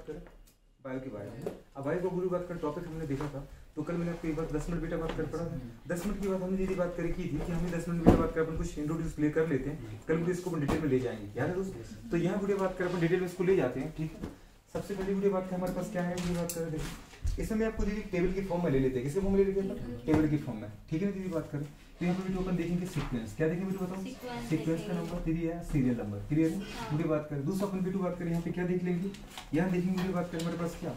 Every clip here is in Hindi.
बात करें, बायो की बात है। अब बायो को पूरी बात करें, टॉपिक हमने देखा था, तो कल मैंने आपको एक बार 10 मिनट बेटा बात कर पड़ा था। 10 मिनट की बात हमने दीदी बात करी की थी कि हमें 10 मिनट बेटा बात कर अपन कुछ इंट्रोड्यूस क्लियर कर लेते हैं, कल वीडियो इसको अपन डिटेल में ले जाएंगे, याद है दोस्तों। तो यहाँ वीडियो बात कर अपन डिटेल में इसको ले जाते हैं, ठीक है। सबसे पहले वीडियो बात हमारे पास क्या है, वीडियो बात करें देखिए, इसमें मैं आपको दीदी टेबल की फॉर्म में ले लेते हैं, किसके फॉर्म में ले लेते हैं, टेबल की फॉर्म में, ठीक है ना दीदी। बात करें तो यहाँ पे वीडियो अपन देखेंगे सीक्वेंस, क्या देखेंगे वीडियो बताओ, सीक्वेंस का नंबर दीदी है, सीरियल नंबर, क्लियर है। वीडियो बात करें दूसरा अपन वीडियो बात करें, यहाँ पे क्या देख लेंगे, यहाँ देखेंगे वीडियो बात करें हमारे पास क्या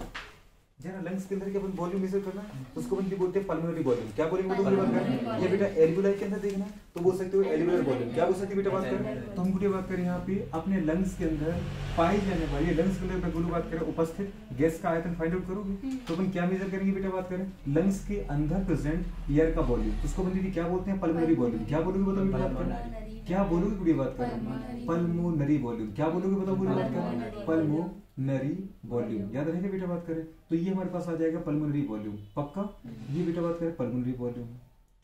जरा लंग्स के अंदर के अपन वॉल्यूम मेजर करना है, तो उसको अपन बोलते हैं पल्मोनरी वॉल्यूम, क्या बोलेंगे तो बात करें। ये बेटा एल्वियोलाई के अंदर देखना तो बोल सकते हो एल्वियोलर वॉल्यूम, क्या बोल सकते हैं बेटा बात करें। तो हम वीडियो बात करें यहाँ पे अपने लंग्स के अंदर पाई जाने वाली, लंग्स के अंदर गुरु बात करें उपस्थित गैस का आयतन फाइंड आउट करोगे, तो अपन क्या मेजर करेंगे बेटा बात करें, लंग्स के अंदर प्रेजेंट एयर का वॉल्यूम, उसको अपन दीदी क्या बोलते हैं, पल्मोनरी वॉल्यूम, क्या बोलोगे बताओ बेटा बात करें, क्या बोलोगे वीडियो बात करें, पल्मोनरी वॉल्यूम, क्या बोलोगे बताओ वीडियो बात करें, पल्मोनरी वॉल्यूम, याद रहेगा बेटा बात करें। तो ये हमारे पास आ जाएगा पल्मोनरी वॉल्यूम, पक्का। ये बेटा बात करें पल्मोनरी वॉल्यूम,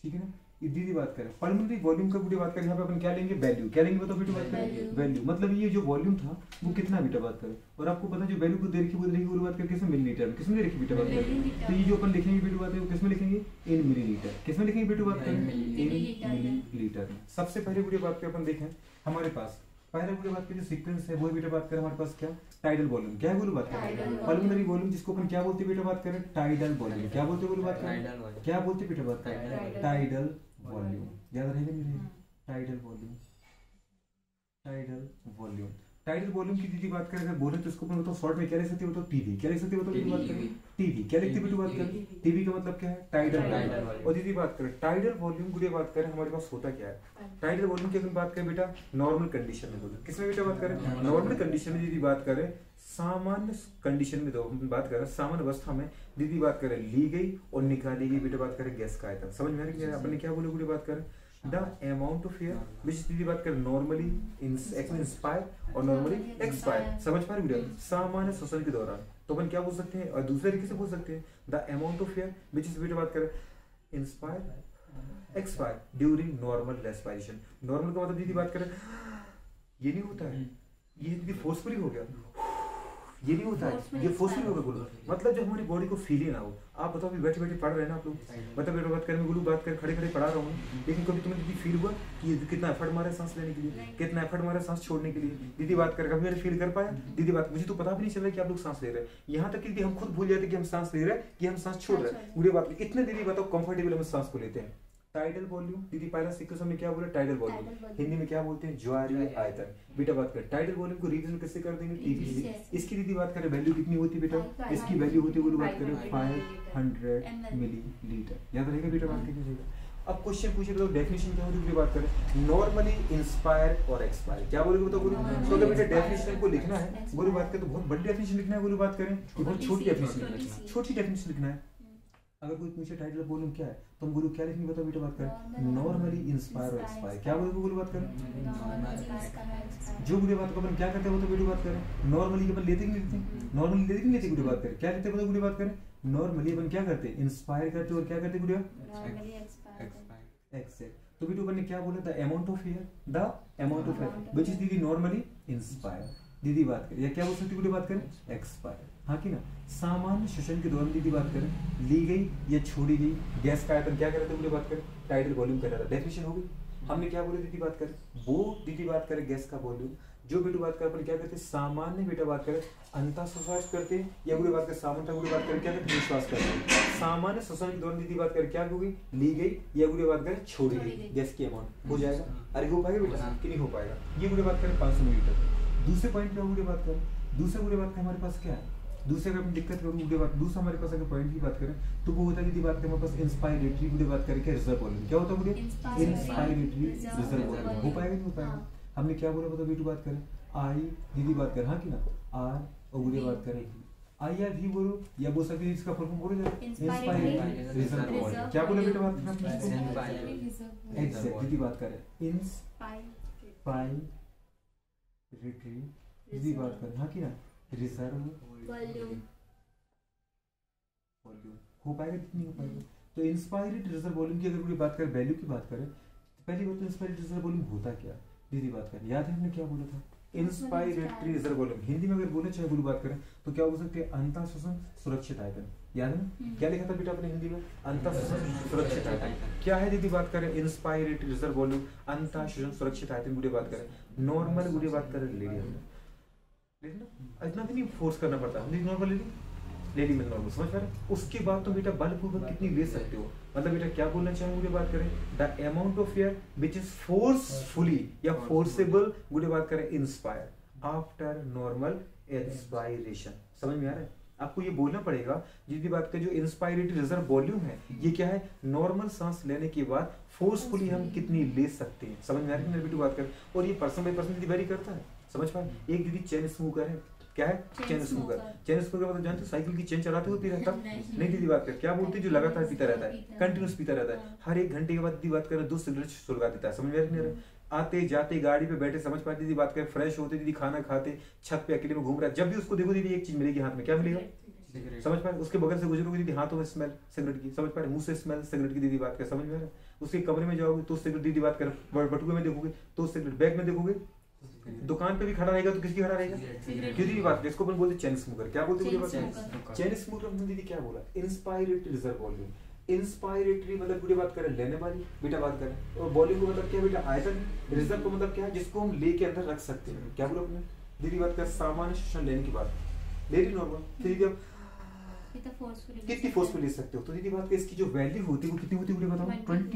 ठीक है ना। ये दीदी बात करें पल्मोनरी वॉल्यूम का वीडियो बात करें, यहाँ पे अपन क्या लेंगे, वैल्यू, क्या लेंगे बताओ बेटा बात करें, वैल्यू, मतलब ये जो वॉल्यूम था वो कितना बेटा बात करें, और आपको पता जो वैल्यू को दे रखी वो देखिए वीडियो बात करें किसमें, मिलीलीटर में, किसमें दे रखी बेटा बात करें। तो ये जो अपन लिखेंगे वीडियो बात करें किसमें लिखेंगे, इन मिलीलीटर, किसमें लिखेंगे बेटा बात करें, इन मिलीलीटर। सबसे पहले वीडियो बात करें अपन देखें हमारे पास पहले वीडियो बात करें जो सीक्वेंस है वो बेटा बात करें हमारे पास क्या, टाइडल वॉल्यूम, क्या है बोलो बात करें, पल्मोनरी वॉल्यूम जिसको अपन क्या बोलते हैं बेटा बात करें, टाइडल वॉल्यूम, क्या बोलते हैं बोलो बात करें, क्या बोलते हैं बेटा बात करें, टाइडल वॉल्यूम, याद रहेगा मेरे, tidal volume, tidal volume. Tidal volume की दीदी बात करें अगर बोले तो इसको अपन बताओ शॉर्ट में क्या लिख सकते हो, बताओ टीवी, क्या लिख सकते हो बताओ दीदी बात करें, टीवी, क्या लिखते बेटा बात करें, टीवी का मतलब क्या है, टाइडल वॉल्यूम। और दीदी बात करें टाइडल वॉल्यूम की बात करें हमारे पास होता क्या है, टाइडल वॉल्यूम की अगर बात करें बेटा नॉर्मल कंडीशन में बोलो, किसमें बेटा बात करें, नॉर्मल कंडीशन में दीदी बात करें, सामान्य कंडीशन में दो बात करें, सामान्य अवस्था में दीदी बात करें ली गई और निकाली गई बेटा बात करें गैस का आयतन, समझ में आ रही है अपने क्या बोले वीडियो बात करें, द अमाउंट ऑफ एयर विच दीदी बात करें नॉर्मली इंस्पायर और नॉर्मली एक्सपायर, समझ पा रही वीडियो, सामान्य श्वसन के दौरान, तो अपन क्या बोल सकते हैं और दूसरे तरीके से बोल सकते हैं the amount of air which is बेटा बात करें inspire expire during normal respiration. Normal का मतलब दीदी बात करें ये नहीं होता है, ये दीदी फोर्सफुली हो गया, ये नहीं होता है, ये फोर्सफुली होगा गुरु, मतलब जो हमारी बॉडी को फील ही ना हो। आप बताओ अभी बैठे बैठे पढ़ रहे हैं ना आप लोग, मतलब बेटा बात करें गुरु बात करें खड़े खड़े पढ़ा रहा हूँ, लेकिन कभी तुम्हें दीदी फील हुआ कि कितना एफर्ट मारा सांस लेने के लिए, कितना एफर्ट मारा सांस छोड़ने के लिए, दीदी बात कर कभी मैंने फील कर पाया, दीदी बात मुझे तो पता भी नहीं चल रहा कि आप लोग सांस ले रहे हैं, यहाँ तक कि हम खुद भूल जाते कि हम सांस ले रहे हैं कि हम सांस छोड़ रहे हैं, वीडियो बात इतने दीदी बताओ कंफर्टेबल हम सांस को लेते हैं। टाइडल वॉल्यूम दीदी पहला सीक्वेंस हमने क्या बोला, टाइडल वॉल्यूम, हिंदी में क्या बोलते हैं, ज्वारीय आयतन। बेटा बात करें टाइडल वॉल्यूम को रिप्रेजेंट कैसे कर देंगे, टीवी से। इसकी दीदी बात करें वैल्यू कितनी होती है बेटा, इसकी वैल्यू होती है वो बात करें 500 मिलीलीटर, याद रहेगा बेटा बात कीजिएगा। अब क्वेश्चन पूछे तो डेफिनेशन क्या होती है बात करें, नॉर्मली इंस्पायर और एक्सपायर, क्या बोलोगे तो बोलो, तो अगर बेटा डेफिनेशन को लिखना है बोलो बात करें तो बहुत बड़ी डेफिनेशन लिखना है बोलो बात करें, बहुत छोटी डेफिनेशन लिखना है, छोटी डेफिनेशन लिखना है। अगर कोई पूछे टाइटल वॉल्यूम क्या है तो हम गुरु क्या लिखेंगे बताओ बेटा बात करें, नॉर्मली इंस्पायर और एक्सपायर, क्या बोलोगे बोलो बात करें, जो वीडियो बात अपन क्या करते हैं वो तो वीडियो बात करें, नॉर्मली अपन लेते नहीं लेते, नॉर्मली लेते नहीं लेते वीडियो बात करें, क्या लेते हैं वीडियो बात करें, नॉर्मली अपन क्या करते हैं इंस्पायर करते और क्या करते वीडियो एक्सेप्ट। तो वीडियो अपन ने क्या बोला, the amount of air, the amount of air which is दीदी नॉर्मली इंस्पायर, दीदी बात करें या क्या बोल सकती वीडियो बात करें, एक्सपायर, हाँ कि ना। सामान्य श्वसन के दौरान दीदी बात करें ली गई या छोड़ी गई गैस का आयतन क्या कहते हैं वीडियो बात करें, टाइडल वॉल्यूम कहलाता है। डेफिनेशन हो गई, हमने क्या बोले दीदी बात करें, वो दीदी बात करें गैस का वॉल्यूम जो बेटा बात करें अपन क्या करते हैं, सामान्य बेटा बात करें अंतः श्वास करते हैं या वीडियो बात करें सामान्य वीडियो बात करें क्या करते हैं, निश्वास करते हैं। सामान्य श्वसन के दौरान दीदी बात करें क्या होगी, ली गई या वीडियो बात करें छोड़ी गई गैस की अमाउंट हो जाएगा, अरे हो पाएगा बेटा कि नहीं हो पाएगा, ये वीडियो बात करें 500 मिलीलीटर। दूसरे पॉइंट पे वीडियो बात करें, दूसरे वीडियो बात करें हमारे पास क्या है, दूसरे अगर दिक्कत करूँ वीडियो बात, दूसरा हमारे पास अगर पॉइंट की बात करें तो वो होता है दीदी बात करें हमारे पास इंस्पायरेटरी वीडियो बात करें क्या, रिजर्व वॉल्यूम, क्या होता है वीडियो इंस्पायरेटरी रिजर्व वॉल्यूम, हो पाएगा नहीं हो पाएगा। हमने क्या बोला बताओ वीडियो बात करें, आई दीदी बात करें हाँ कि ना, आर और वीडियो बात करें आई या भी बोलो या बोल सकते हैं इसका फुल फॉर्म बोलो इंस्पायरेटरी रिजर्व वॉल्यूम, क्या बोला बेटा बात करें, एग्जैक्ट दीदी बात करें इंस्पायरेटरी दीदी बात करें हाँ कि ना, रिजर्व वॉल्यूम हो पाएगा नहीं हो पाएगा। तो इंस्पायरेट रिजर्व वॉल्यूम की अगर कोई बात करें, वैल्यू की बात करें तो पहली बात तो इंस्पायरेट रिजर्व वॉल्यूम होता क्या दीदी बात करें, याद है हमने क्या बोला था, इंस्पायरेटरी रिजर्व वॉल्यूम। हिंदी में अगर बोले चाहे गुरु बात करें तो क्या बोल सकते हैं, अंतः शोषण सुरक्षित आयतन। याद है ना क्या लिखा था बेटा अपने हिंदी में, अंतः शोषण सुरक्षित आयतन। क्या है यदि बात करें इंस्पायरेटरी रिजर्व वॉल्यूम, अंतः शोषण सुरक्षित आयतन गुड़े बात करें, नॉर्मल गुड़े बात करें लेडी, इतना भी नहीं फोर्स करना पड़ता, नॉर्मल लेडी में नॉर्मल, समझ पा रहे। उसके बाद तो बेटा बलपूर्वक कितनी ले सकते हो, मतलब बेटा क्या बोलना चाहूँ मुझे बात करें, the amount of air which is forcefully या फोर्सेबल मुझे बात करें इंस्पायर आफ्टर नॉर्मल एक्सपायरेशन। समझ में आ रहा है, आपको ये बोलना पड़ेगा जिसकी बात करें जो इंस्पायरेटरी रिजर्व वॉल्यूम है ये क्या है, नॉर्मल सांस लेने के बाद फोर्सफुली हम कितनी ले सकते हैं। समझ में आ रही है मेरी बेटी बात करें, और ये पर्सन बाई पर्सन वेरी करता है, समझ पाए। एक दीदी चेन स्मोकर है, क्या है चेन स्मोकर, चेन स्मोकर मतलब जानते हो साइकिल की चेन चलाते हुए पी रहता नहीं दीदी बात कर, क्या बोलते हैं जो लगातार पीता रहता है, कंटिन्यूस पीता रहता है, हर 1 घंटे के बाद दीदी बात करें 2 सिगरेट सुलगा देता है। समझ में नहीं आ रहा, आते जाते गाड़ी पे बैठे, समझ पाते दीदी बात करें, फ्रेश होते दीदी खाना खाते छत पे अकेले में घूम रहा है, जब भी उसको देखो दीदी एक चीज मिलेगी हाथ में, क्या मिलेगा, समझ पाए। उसके बगल से गुजरोगे दीदी हाथों में स्मेल सिगरेट की, समझ पाए, मुंह से स्मेल सिगरेट की दीदी बात कर, समझ में आ रहा है। उसके कमरे में जाओगे तो सिगरेट दीदी बात कर, बटुए में देखोगे तो सिगरेट, बैग में देखोगे, दुकान पे भी खड़ा रहेगा तो किसकी खड़ा रहेगा, दीदी बात कर, इसको अपन बोलते चेन स्मोकर। क्या बोलते हैं चेन स्मोकर, दीदी क्या बोला, इंस्पायरेटरी रिजर्व वॉल्यूम। इंस्पायरेटरी मतलब पूरी बात करें लेने वाली बेटा बात करें, और वॉल्यूम को मतलब क्या बेटा आयतन, रिजर्व को मतलब क्या है जिसको हम लेके अंदर रख सकते हैं। क्या बोला आपने दीदी बात कर, सामान्य शोषण लेने की बात, लेडी नॉर्मल, फिर दीदी आप कितनी फोर्सफुल ले सकते हो, तो दीदी बात करें इसकी जो वैल्यू होती है वो कितनी होती है बताओ, 25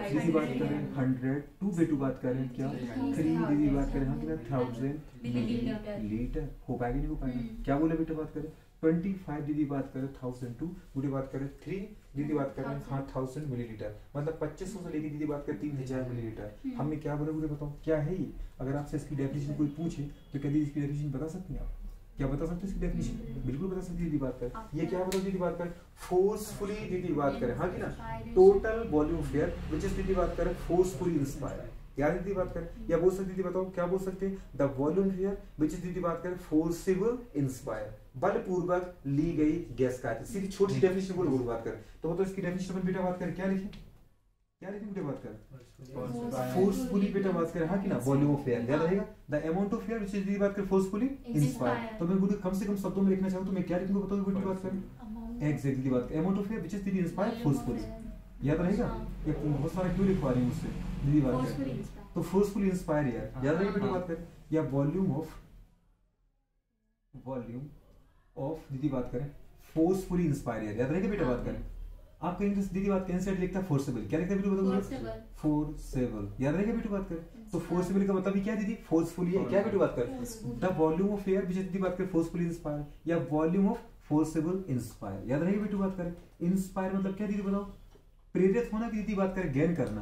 दीदी बात करें 100, 2 बेटू बात करें क्या 3 दीदी बात करें हाँ कितना 1000 मिलीलीटर, हो पाएगा नहीं हो पाएगा, क्या बोले बेटा बात करें 25 दीदी बात करें 1002, बुढ़ी बात करें 3 दीदी बात करें हाँ 1000 मिलीलीटर, मतलब 2500 से लेके दीदी बात करें 3000 मिलीलीटर। हमने क्या बोला बुढ़े बताओ क्या है ये, अगर आपसे इसकी डेफिनेशन कोई पूछे तो क्या दीदी इसकी डेफिनेशन बता सकती हैं आप, क्या बता सकते हैं इसकी डेफिनेशन, बिल्कुल बता सकती है दीदी बात कर। ये क्या बताओ दीदी बात कर, फोर्सफुली दीदी बात करें हाँ कि ना, total volume fair which is दीदी बात करें फोर्सफुली इंस्पायर, याद दीदी बात करें, या बोल सकते दीदी बताओ क्या बोल सकते हैं, the volume fair which is दीदी बात करें फोर्सिबल इंस्पायर, बलपूर्वक ली गई गैस का, सीधी छोटी डेफिनेशन बोलो बात कर, तो बताओ इसकी डेफिनेशन अपन बेटा बात करें क्या लिखे, क्या लिखे बेटा बात कर, फोर्सफुली बेटा बात करें हाँ कि ना, वॉल्यूम ऑफ एयर याद रहेगा, the amount of air which is the बात करें फोर्सफुली इंस्पायर, तो मैं बुढ़े कम से कम शब्दों में लिखना चाहूं तो मैं क्या लिखूंगा बताओ बेटी बात करें, एग्जैक्टली बात करें amount of air which is the inspire forcefully, याद रहेगा। ये बहुत सारा क्यों लिखवा रही हूं मुझसे दीदी बात करें, तो फोर्सफुली इंस्पायर यार याद रहेगा बेटी बात करें, या वॉल्यूम ऑफ दीदी बात करें फोर्सफुली इंस्पायर याद रहेगा बेटा बात करें। आप कहेंगे दीदी बात कैंसिल लिखता है फोर्सेबल, क्या लिखता है बेटा बताओ, फोर्सेबल याद रहेगा बेटा बात करें, तो फोर्सेबल का मतलब क्या दीदी फोर्सफुली है, क्या बेटा बात करें, the volume of air which दीदी बात करें फोर्सफुली इंस्पायर, या वॉल्यूम ऑफ फोर्सेबल इंस्पायर याद रहेगा बेटा बात करें। इंस्पायर मतलब क्या दीदी बताओ, प्रेरित होना की दीदी बात करें गेन करना,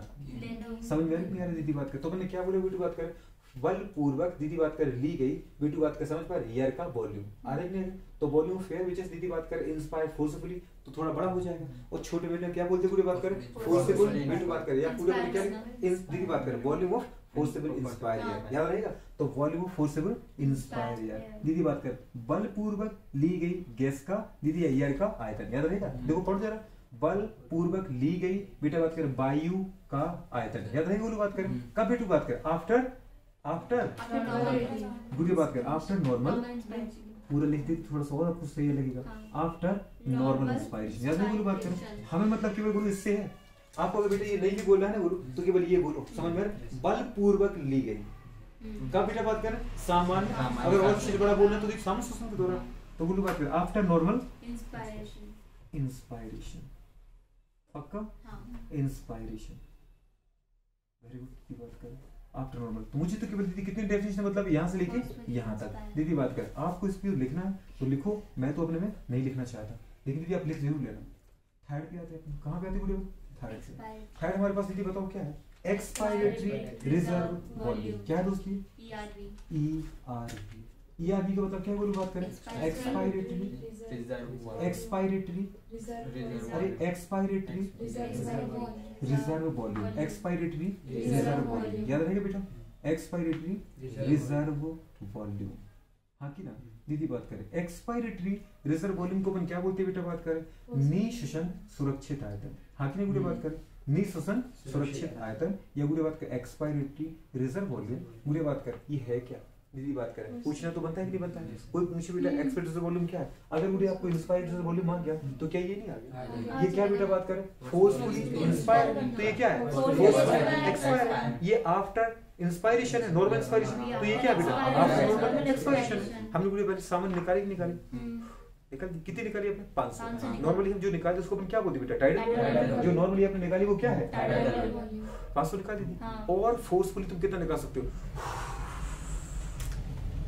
समझ में नहीं आ रही दीदी बात करें, तो मैंने क्या बोला बेटी बात करें, बलपूर्वक दीदी बात कर ली गई बेटू बात कर, समझ पा रहे एयर का वॉल्यूम आ रही है, तो वॉल्यूम फेयर विच इज दीदी बात कर इंस्पायर फोर्सफुली तो थोड़ा बड़ा हो जाएगा, और छोटे बेटे क्या बोलते पूरी बात करें फोर्सेबल बेटू बात करें, या पूरे क्या दीदी बात करें वॉल्यूम ऑफ फोर्सेबल इंस्पायर याद रहेगा, तो वॉल्यूम ऑफ फोर्सेबल इंस्पायर दीदी बात कर, बलपूर्वक ली गई गैस का दीदी एयर का आयतन याद रहेगा, देखो पढ़ जरा, बलपूर्वक ली गई बेटा बात करें वायु का आयतन याद रहेगा, बात करें कब बेटू बात करें आफ्टर बुरी बात कर, आफ्टर नॉर्मल पूरा लिख दे थोड़ा सा और आपको सही लगेगा, आफ्टर नॉर्मल इंस्पायरेशन याद नहीं, बात करें हमें मतलब केवल गुरु इससे है, आपको अगर बेटा ये नहीं भी बोलना है ना गुरु तो केवल ये बोलो, समझ में, बलपूर्वक ली गई कब बेटा बात करें सामान्य, अगर और चीज बड़ा बोलना है तो सामान्य शोषण के दौरान, तो गुरु बात करें आफ्टर नॉर्मल इंस्पायरेशन पक्का इंस्पायरेशन, वेरी गुड बात करें आफ्टर नॉर्मल। तो मुझे तो केवल दीदी कितनी डेफिनेशन मतलब यहाँ से लेके यहाँ तक दीदी बात कर, आपको इसको लिखना है तो लिखो, मैं तो अपने में नहीं लिखना चाहता लेकिन दीदी आप लिख जरूर लेना। थर्ड पे आते हैं, कहाँ पे आते हैं थर्ड से, थर्ड हमारे पास दीदी बताओ क्या है, एक्सपायरेटरी रिजर्व वॉल्यूम, क्या है दोस्ती ERV का मतलब क्या बोलो बात करें, expiratory reserve volume, expiratory reserve volume याद रहेगा बेटा, एक्सपायरेटरी रिजर्व वॉल्यूम हाँ की ना दीदी बात करें, एक्सपायरेटरी रिजर्व वॉल्यूम को अपन क्या बोलते हैं बेटा बात करें, निःशोषण सुरक्षित आयतन हाँ की ना बात करें, निःशोषण सुरक्षित आयतन, या बुरे बात कर एक्सपायरेटरी रिजर्व वॉल्यूम, बुरे बात कर ये है क्या, दीदी बात करें, पूछना तो बनता है कि नहीं बनता है। कोई पूछे बेटा एक्सपेक्टेड रिजर्व वॉल्यूम क्या है, अगर मुझे आपको इंस्पायर्ड रिजर्व वॉल्यूम मान गया तो क्या ये नहीं आ गया? ये क्या बेटा बात करें, फोर्सफुली इंस्पायर, तो ये क्या है, फोर्सफुली एक्सपायर है। ये आफ्टर इंस्पायरेशन है, नॉर्मल इंस्पायरेशन, तो ये क्या बेटा आफ्टर नॉर्मल एक्सपायरेशन। हमने पूरी पहले सामान निकाली कि निकाली, निकाल कितनी निकाली आपने, 500। नॉर्मली हम जो निकालते उसको अपन क्या बोलते बेटा, टाइडल। जो नॉर्मली आपने निकाली वो क्या है, 500 निकाल दी। और फोर्सफुली तुम कितना निकाल सकते हो,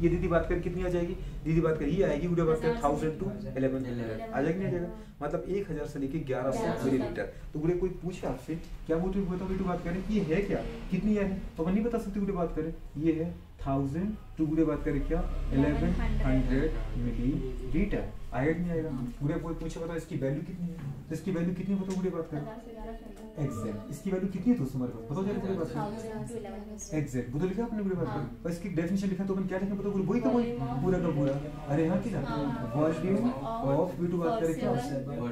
ये दीदी बात कर कितनी आ जाएगी, दीदी बात कर ये आएगी, गुड़िया बात कर 1000 to 1100 आ जाएगी, नहीं आ जाएगा, मतलब 1000 से लेके 1100 मिलीलीटर। तो गुड़िया कोई पूछे आपसे क्या मोटिव बताओ बेटू बात करें कि ये है क्या, कितनी है, तो अपन नहीं बता सकते। गुड़िया बात करें ये है 1000 टू गुड़िया बात करें क्या 1100 मिलीलीटर, आएगा कि नहीं आएगा। गुड़िया कोई पूछे बताओ इसकी वैल्यू कितनी है, तो इसकी वैल्यू कितनी बताओ गुड़िया बात करें एग्जैक्ट, इसकी वैल्यू कितनी है तो तुम्हारे पास बताओ जरा गुड़िया बात करें एग्जैक्ट, वो तो लिखा आपने गुड़िया बात करें, और इसकी डेफिनेशन लिखा तो अपन क्या लिखें बताओ, वही तो वही पूरा का पूरा। अरे हाँ कि ना, वॉल्यूम ऑफ बेटू बात करें क्या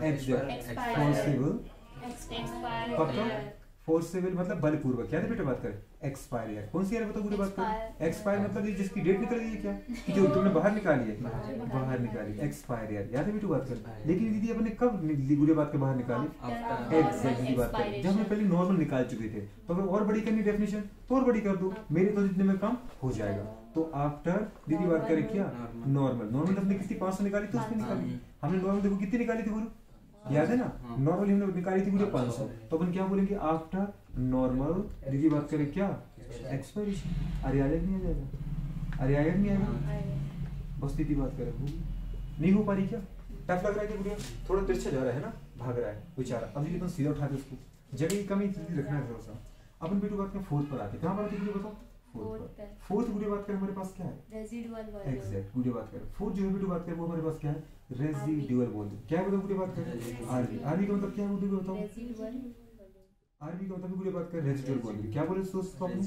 एग्जैक्ट पॉसिबल पक्का, फोर्सेबल मतलब बलपूर्वक, क्या बेटा बात करें एक्सपायर ईयर, कौन सी ईयर बताओ पूरी बात करें, एक्सपायर मतलब ये जिसकी डेट निकल गई है क्या, कि जो तुमने बाहर निकाली है, बाहर निकाली एक्सपायर ईयर, याद है बेटू बात करें। लेकिन दीदी अपने कब गुड़िया बात के बाहर निकाली, एग्जैक्टली बात करें जब हम पहले नॉर्मल निकाल चुके थे। तो अगर और बड़ी करनी डेफिनेशन तो और बड़ी कर दो, मेरे तो जितने में कम हो जाएगा। तो आफ्टर दीदी बात करें क्या नॉर्मल, नॉर्मल हमने कितनी 500 निकाली तो उसमें निकाली, हमने नॉर्मल देखो कितनी निकाली थी गुरु, याद है ना, नॉर्मल हमने निकाली थी गुरु 500, तो अपन क्या बोलेंगे आफ्टर नॉर्मल दीदी बात करें क्या एक्सपायरेशन। अरे आएगा नहीं आ जाएगा, अरे आएगा नहीं आएगा, बस दीदी बात करें नहीं हो पा रही क्या, टफ लग रहा है क्या गुड़िया, थोड़ा तिरछा जा रहा है ना, भाग रहा है बेचारा। अब दीदी सीधा उठा दे उसको, जगह की कमी रखना है थोड़ा सा। अपन बेटू बात करें फोर्थ पर आते, कहाँ पर आते गुड़िया बताओ, फोर्थ गुड़िया बात करें हमारे पास क्या है एग्जैक्ट, गुड़िया बात करें फोर्थ जो है बेटू बात करें वो हमारे पास क्या है रेसिडुअल वॉल्यूम, क्या है बताओ गुड़िया बात करें आरवी, आरवी का मतलब क्या है मुझे बताओ, आरवी का मतलब गुड़िया बात करें रेसिडुअल वॉल्यूम, क्या बोले दोस्तों आपने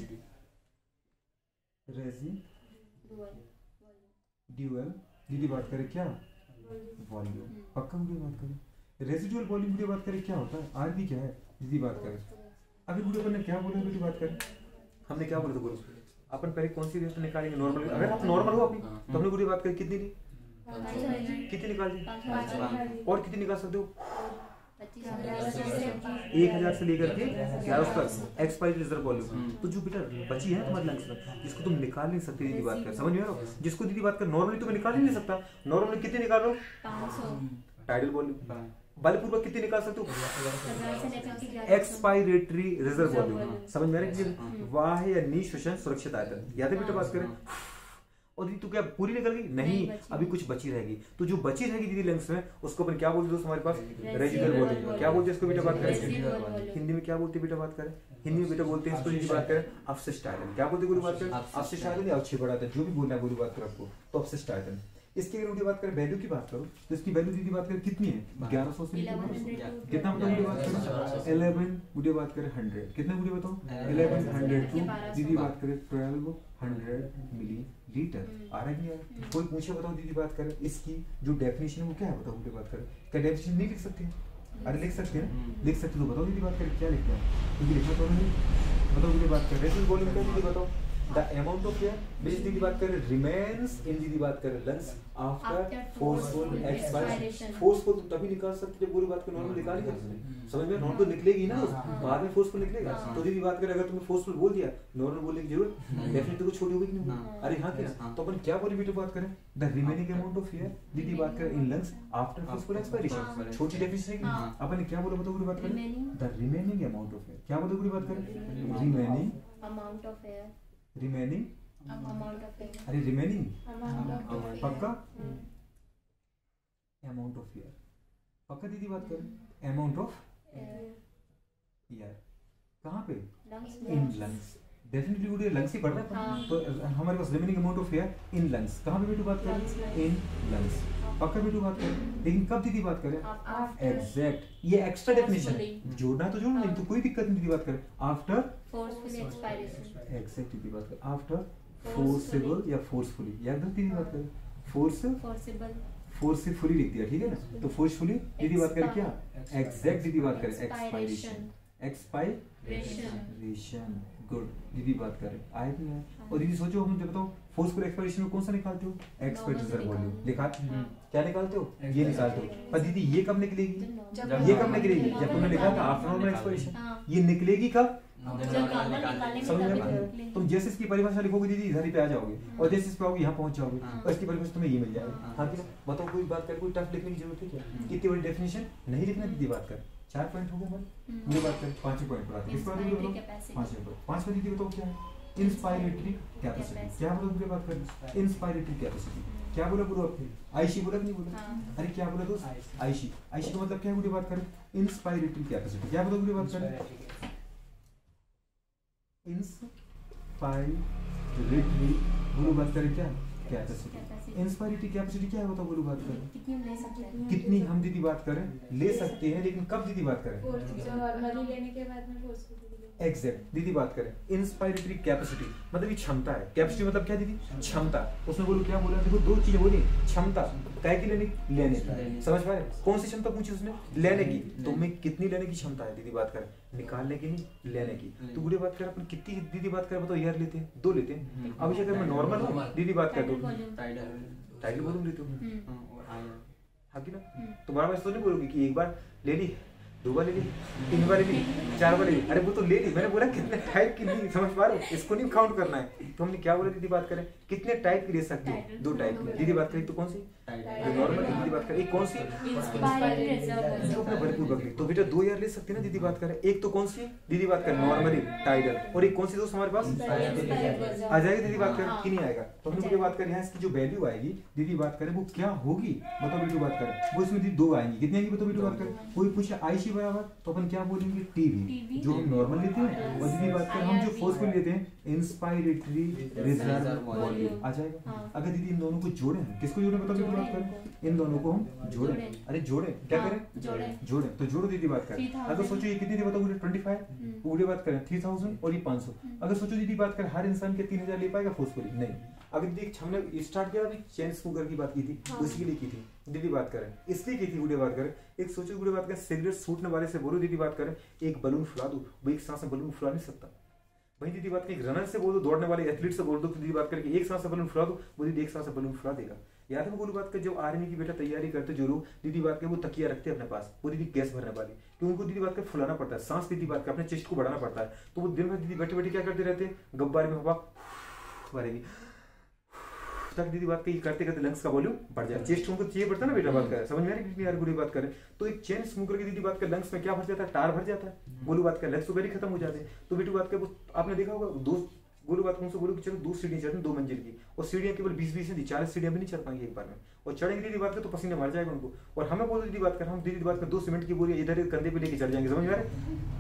रेसिडुअल दीदी बात करें क्या वॉल्यूम, पक्का गुड़िया बात करें रेसिडुअल वॉल्यूम गुड़िया बात करें क्या होता है, आरवी क्या है दीदी बात करें। अभी गुड़िया ने क्या बोला बेटी बात करें, हमने क्या बोला था गुरु, अपन पहले कौन सी रेट निकालेंगे नॉर्मल, अगर आप नॉर्मल हो अपनी तो हमने गुरु बात करी कितनी ली, कितनी निकाल दी, और कितनी निकाल सकते हो 1000 से लेकर के 1100 तक एक्सपायर्ड रिजर्व वॉल्यूम। तो जो बेटा बची है तुम्हारे लंग्स में जिसको तुम निकाल नहीं सकते, दीदी बात कर समझ में आ रहा हो, जिसको दीदी बात कर नॉर्मली तुम्हें निकाल ही नहीं सकता, नॉर्मली कितने निकाल रहे हो टाइडल वॉल्यूम, बलपूर्वक कितने निकाल सकते हो एक्सपायरेटरी रिजर्व वॉल्यूम, समझ में आ रहा है, वाह या नी श्वसन सुरक्षित आयतन, याद है बेटा बात करें। और दीदी तो क्या पूरी निकल गई, नहीं अभी कुछ बची रहेगी, तो जो बची रहेगी दीदी लंग्स में उसको अपन क्या बोलते दोस्त हमारे पास रेजिडुअल वॉल्यूम, क्या बोलते हैं इसको बेटा बात करें, हिंदी में क्या बोलते हैं बेटा बात करें, हिंदी में बेटा बोलते हैं इसको दीदी बात करें अवशिष्ट आयतन, क्या बोलते हैं गुरु बात करें अवशिष्ट आयतन या अवक्षेपण आयतन, जो भी बोलना है गुरु बात करें आपको, तो अवशिष्ट आयतन। इसकी अगर उनकी बात करें वैल्यू की बात करो तो इसकी वैल्यू दीदी बात करें कितनी है 1100 से कितना बताओ मुझे बात करें 11 मुझे बात करें 100 कितना मुझे बताओ 1100 टू दीदी बात करें 1200 मिलीलीटर आ रहा है कि नहीं, कोई पूछे बताओ दीदी बात करें इसकी जो डेफिनेशन है वो क्या है बताओ मुझे बात करें, क्या डेफिनेशन नहीं लिख सकते हैं, अरे लिख सकते हैं, लिख सकते तो बताओ दीदी बात करें क्या लिखते हैं, क्योंकि लिखा तो नहीं, बताओ मुझे बात करें रेसिडुअल वॉल्यूम क्या दीदी बताओ the amount of air which दीदी बात करें remains in दीदी बात करें lungs after forceful expiration, forceful तुम तभी निकाल सकते जब पूरी बात को नॉर्मल निकाल ही सकते, समझ में नॉर्मल तो निकलेगी ना, बाद में फोर्सफुल निकलेगा, तो दीदी बात करें अगर तुमने फोर्सफुल बोल दिया नॉर्मल बोलने की जरूरत डेफिनेटली कुछ छोटी होगी कि नहीं, अरे हाँ क्या, तो अपन क्या बोले बेटे बात करें the remaining amount of air दीदी बात करें in lungs after forceful expiration, छोटी डेफिनेशन है अपन क्या बोले बताओ पूरी बात करें the remaining amount of air, क्या बोले पूरी बात करें remaining amount of air, remaining amount of air, अरे रिमेनिंग पक्का अमाउंट ऑफ एयर, पक्का दीदी बात करें अमाउंट ऑफ एयर कहाँ पे इन लंग्स, डेफिनेटली वो लंग्स ही पढ़ रहा है, तो हमारे पास remaining amount of air in lungs कहाँ पे बेटू बात करें इन लंग्स, पक्का बेटू बात करें, लेकिन कब दीदी बात करें एग्जैक्ट, ये एक्स्ट्रा डेफिनेशन है, जोड़ना है तो जोड़ना, नहीं तो कोई दिक्कत नहीं दीदी बात करें आफ्टर फोर्सफुल एक्सपायरेशन, एग्जैक्ट दीदी बात करें आफ्टर फोर्सेबल या फोर्सफुली, याद रख दीदी बात करें फोर्सेबल फोर्सफुली लिख दिया ठीक है ना, तो फोर्सफुली दीदी बात करें क्या एग्जैक्ट दीदी बात करें एक्सपायरेशन, एक्सपायरेशन गुड। दीदी बात करें आए कि नहीं आए? और दीदी सोचो, हम बताओ फोर्सफुल एक्सपायरेशन में कौन सा निकालते हो? एक्सपेक्ट रिजर्व वॉल्यूम निकालते हो। क्या निकालते हो? ये निकालते हो। पर दीदी ये कब निकलेगी? ये कब निकलेगी? जब तुमने लिखा था आफ्टर नॉर्मल एक्सपायरेशन। ये निकलेगी कब? समझ में? तुम जैसे इसकी परिभाषा लिखोगे दीदी इधर ही पे आ जाओगे, और जैसे इस पे आओगे यहाँ पहुंच जाओगे, और इसकी परिभाषा तुम्हें ये मिल जाएगी। हाँ कि बताओ, कोई बात कर, कोई टफ लिखने की जरूरत है क्या? कितनी बड़ी डेफिनेशन नहीं लिखना दीदी बात कर। 4 पॉइंट हो गए हमारे। ये बात कर 5 पॉइंट पढ़ा था। इस बार दीदी बताओ 5 पॉइंट। 5 में दीदी बताओ क्या है? Inspiratory capacity. क्या बोला मुझे बात कर? Inspiratory capacity. क्या बोला गुरु आपने? आईशी बोला कि नहीं बोला? अरे क्या बोला दोस्त? आईशी। आईशी का मतलब क्या है? मुझे बात करें इंस्पायरेटरी कैपेसिटी। क्या बोला मुझे बात करें? इंस्पायरेटरी गुरु बात करें क्या? कैपेसिटी। इंस्पायरेटरी कैपेसिटी क्या होता है गुरु बात करें? कितनी हम ले सकते हैं? कितनी हम दीदी बात करें? ले सकते हैं, लेकिन कब दीदी बात करें? नॉर्मली लेने के बाद में फोर्सफुली एग्जैक्ट दीदी बात करें। इंस्पायरेटरी कैपेसिटी मतलब ये क्षमता है। कैपेसिटी मतलब क्या दीदी? क्षमता। उसमें बोलो क्या बोला? देखो दो चीजें बोली, क्षमता काय की लेने की? लेने की। समझ पा रहे? कौन सी क्षमता पूछी उसने? लेने की। तो में कितनी लेने की क्षमता है दीदी बात करें? निकालने की नहीं, लेने की। तो गुड़े बात करें अपन कितनी दीदी बात करें बताओ? यार लेते हैं 2 लेते हैं। अब अगर मैं नॉर्मल हूँ दीदी बात कर दो टाइटल वॉल्यूम लेते हो। हाँ कि ना? तो बार बार तो नहीं बोलोगे कि एक बार ले ली, 2 बार ले ली, 3 बार ले ली, 4 बार ले ली। अरे वो तो ले ली, मैंने बोला कितने टाइप की ली। समझ पा रहे हो? इसको नहीं काउंट करना है। तो हमने क्या बोला दीदी बात करें? कितने टाइप की ले सकते हो? 2 टाइप की दीदी बात करें। तो कौन सी? नॉर्मल दीदी बात करें। एक कौन सी? भरपूर बगली। तो बेटा 2 यार ले सकते हैं ना दीदी बात करें। एक तो कौन सी दीदी बात करें? Normally tidal. और एक कौन सी दोस्त हमारे पास आ जाएगी दीदी बात करें कि नहीं आएगा? तो हम लोग बात करें यहाँ इसकी जो वैल्यू आएगी दीदी बात करें वो क्या होगी बताओ बेटू बात करें? वो इसमें दीदी 2 आएंगी। कितनी आएंगी बताओ बेटू बात करें? कोई पूछे आईसी बराबर तो अपन क्या बोलेंगे? टीवी, जो हम नॉर्मल लेते हैं। और दीदी बात करें हम जो फोर्सफुल लेते हैं इंस्पायरेटरी रिजर्व वॉल्यूम आ जाएगा। अगर दीदी इन दोनों को जोड़े, किसको जोड़े बताओ बेटू बात करें? इन दोनों को हम जोड़े। अरे जोड़े क्या करें? जोड़े। तो जोड़ो दीदी बात करें। अगर सोचो ये कितनी थी बताओ? 25 पूरी बात करें 3000 और ये 500। अगर सोचो दीदी बात करें हर इंसान के 3000 ले पाएगा फोर्सफुली? नहीं। अगर दीदी हमने स्टार्ट किया अभी चेन स्मोकर की बात की थी, उसी के लिए की थी दीदी बात करें। इसलिए की थी गुड़े बात करें। एक सोचो गुड़े बात करें सिगरेट सूटने वाले से बोलो दीदी बात करें एक बलून फुला दो, वो एक सांस में बलून फुला नहीं सकता। वही दीदी बात करें एक रनर से बोल दो, दौड़ने वाले एथलीट से बोल दो, दीदी बात करें एक सांस से बलून फुला दो, वो दीदी एक सांस से बलून फुला देगा। याद है बोलो बात कर जब आर्मी की बेटा तैयारी करते जो लोग दीदी बात कर वो तकिया रखते हैं अपने पास, वो दीदी गैस भरने वाली, क्योंकि उनको दीदी बात कर फुलाना पड़ता है, सांस दीदी बात कर अपने चेस्ट को बढ़ाना पड़ता है। तो वो दिन भर दीदी बैठे बैठे क्या करते रहते हैं? गब्बारे में हवा भरेगी तक दीदी बात कही करते करते लंग्स का वॉल्यूम बढ़ जाए। चेस्ट उनको चाहिए पड़ता है ना बेटा बात करें, समझ में आ रही है यार गुड़ी बात करें। तो एक चेन स्मोकर की दीदी बात कर लंग्स में क्या भर जाता है? टार भर जाता है। बोलू बात कर लंग्स तो वेरी खत्म हो जाते हैं। तो बेटू बात कर आपने देखा होगा दोस्त बोलो बात उनसे बोलो कि चलो 2 सीढ़ियां चढ़ते 2 मंजिल की, और सीढ़ियां केवल 20-20 थी, 40 सीढ़ियां भी नहीं चढ़ पाएंगे एक बार में, और चढ़ेंगे दीदी बात कर तो पसीने मर जाएगा उनको। और हमें बोलो दीदी बात कर हम दीदी बात कर 2 सीमेंट की बोरी इधर कंधे पे लेके चढ़ जाएंगे, समझ में आ रहा है?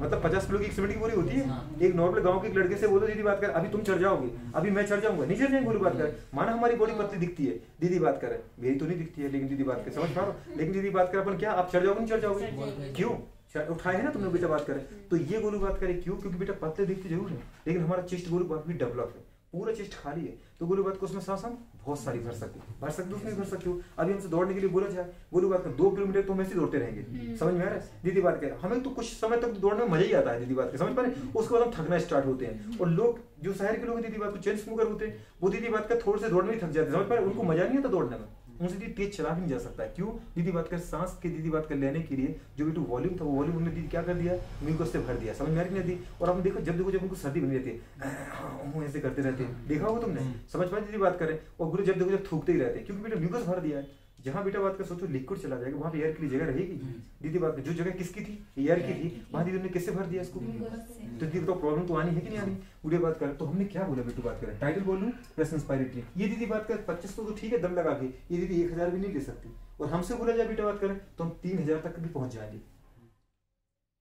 मतलब 50 किलो की एक सीमेंट की बोरी होती है। एक नॉर्मल गांव के एक लड़के से बोलो दीदी बात कर अभी तुम चढ़ जाओगे, अभी मैं चढ़ जाऊंगा, नहीं चढ़ जाएंगे। बोलो बात कर माना हमारी बॉडी पतली दिखती है दीदी बात कर, मेरी तो नहीं दिखती है लेकिन दीदी बात कर समझ पा रहा हूँ, लेकिन दीदी बात कर अपन क्या आप चढ़ जाओगे नहीं चढ़ जाओगे? क्यों? उठाए है ना तुमने बेटा बात करें। तो ये गोलू बात करें क्यों? क्योंकि बेटा पतले दिखते जरूर है लेकिन हमारा चेस्ट गोलू बात भी डेवलप है, पूरा चेस्ट खाली है। तो गोलू बात को उसमें सांस हम बहुत सारी भर सकते हो उसमें भर सकते हो। अभी हमसे दौड़ने के लिए बोला जाए गोलू बात का 2 किलोमीटर तो हम ऐसे दौड़ते रहेंगे, समझ में आ रहा है? दीदी बात करें हमें तो कुछ समय तक दौड़ने में मजा ही आता है दीदी बात के, समझ पा रहे? उसके बाद हम थकना स्टार्ट होते हैं। और लोग जो शहर के लोग दीदी बात को चेन स्मोकर होते हैं वो दीदी बात का थोड़े से दौड़ने में थक जाते हैं, समझ पा रहे? उनको मजा नहीं आता दौड़ने में, उनसे दीदी तेज चला भी नहीं जा सकता है। क्यों? दीदी बात कर सांस के दीदी बात कर लेने के लिए जो भी वॉल्यूम था वो वॉल्यूम उन्होंने दीदी क्या कर दिया? म्यूकस से भर दिया, समझ में आ रही नहीं? और हम देखो जब उनको सर्दी बनी रहती है ऐसे करते रहते हैं, देखा होगा तुमने, समझ पाए दीदी बात करें? और गुरु जब देखो जब थूकते ही रहते हैं क्योंकि बेटा म्यूकस भर दिया है। जहां बेटा बात कर सोचो लिक्विड चला जाएगा वहां पे एयर के लिए जगह रहेगी दीदी बात कर, जो जगह किसकी थी? एयर की थी, वहां दीदी ने किससे भर दिया इसको? तो दीदी तो प्रॉब्लम तो आनी है कि नहीं आनी? गुड़े बात कर तो हमने क्या बोला बेटू बात करें टाइटल बोलूं प्लस इंस्पायरेटरी। ये दीदी बात कर 25 तो ठीक है दम लगा के, ये दीदी 1000 भी नहीं ले सकती। और हमसे बोला जाए बेटा बात करें तो हम 3000 तक भी पहुंच जाएंगे।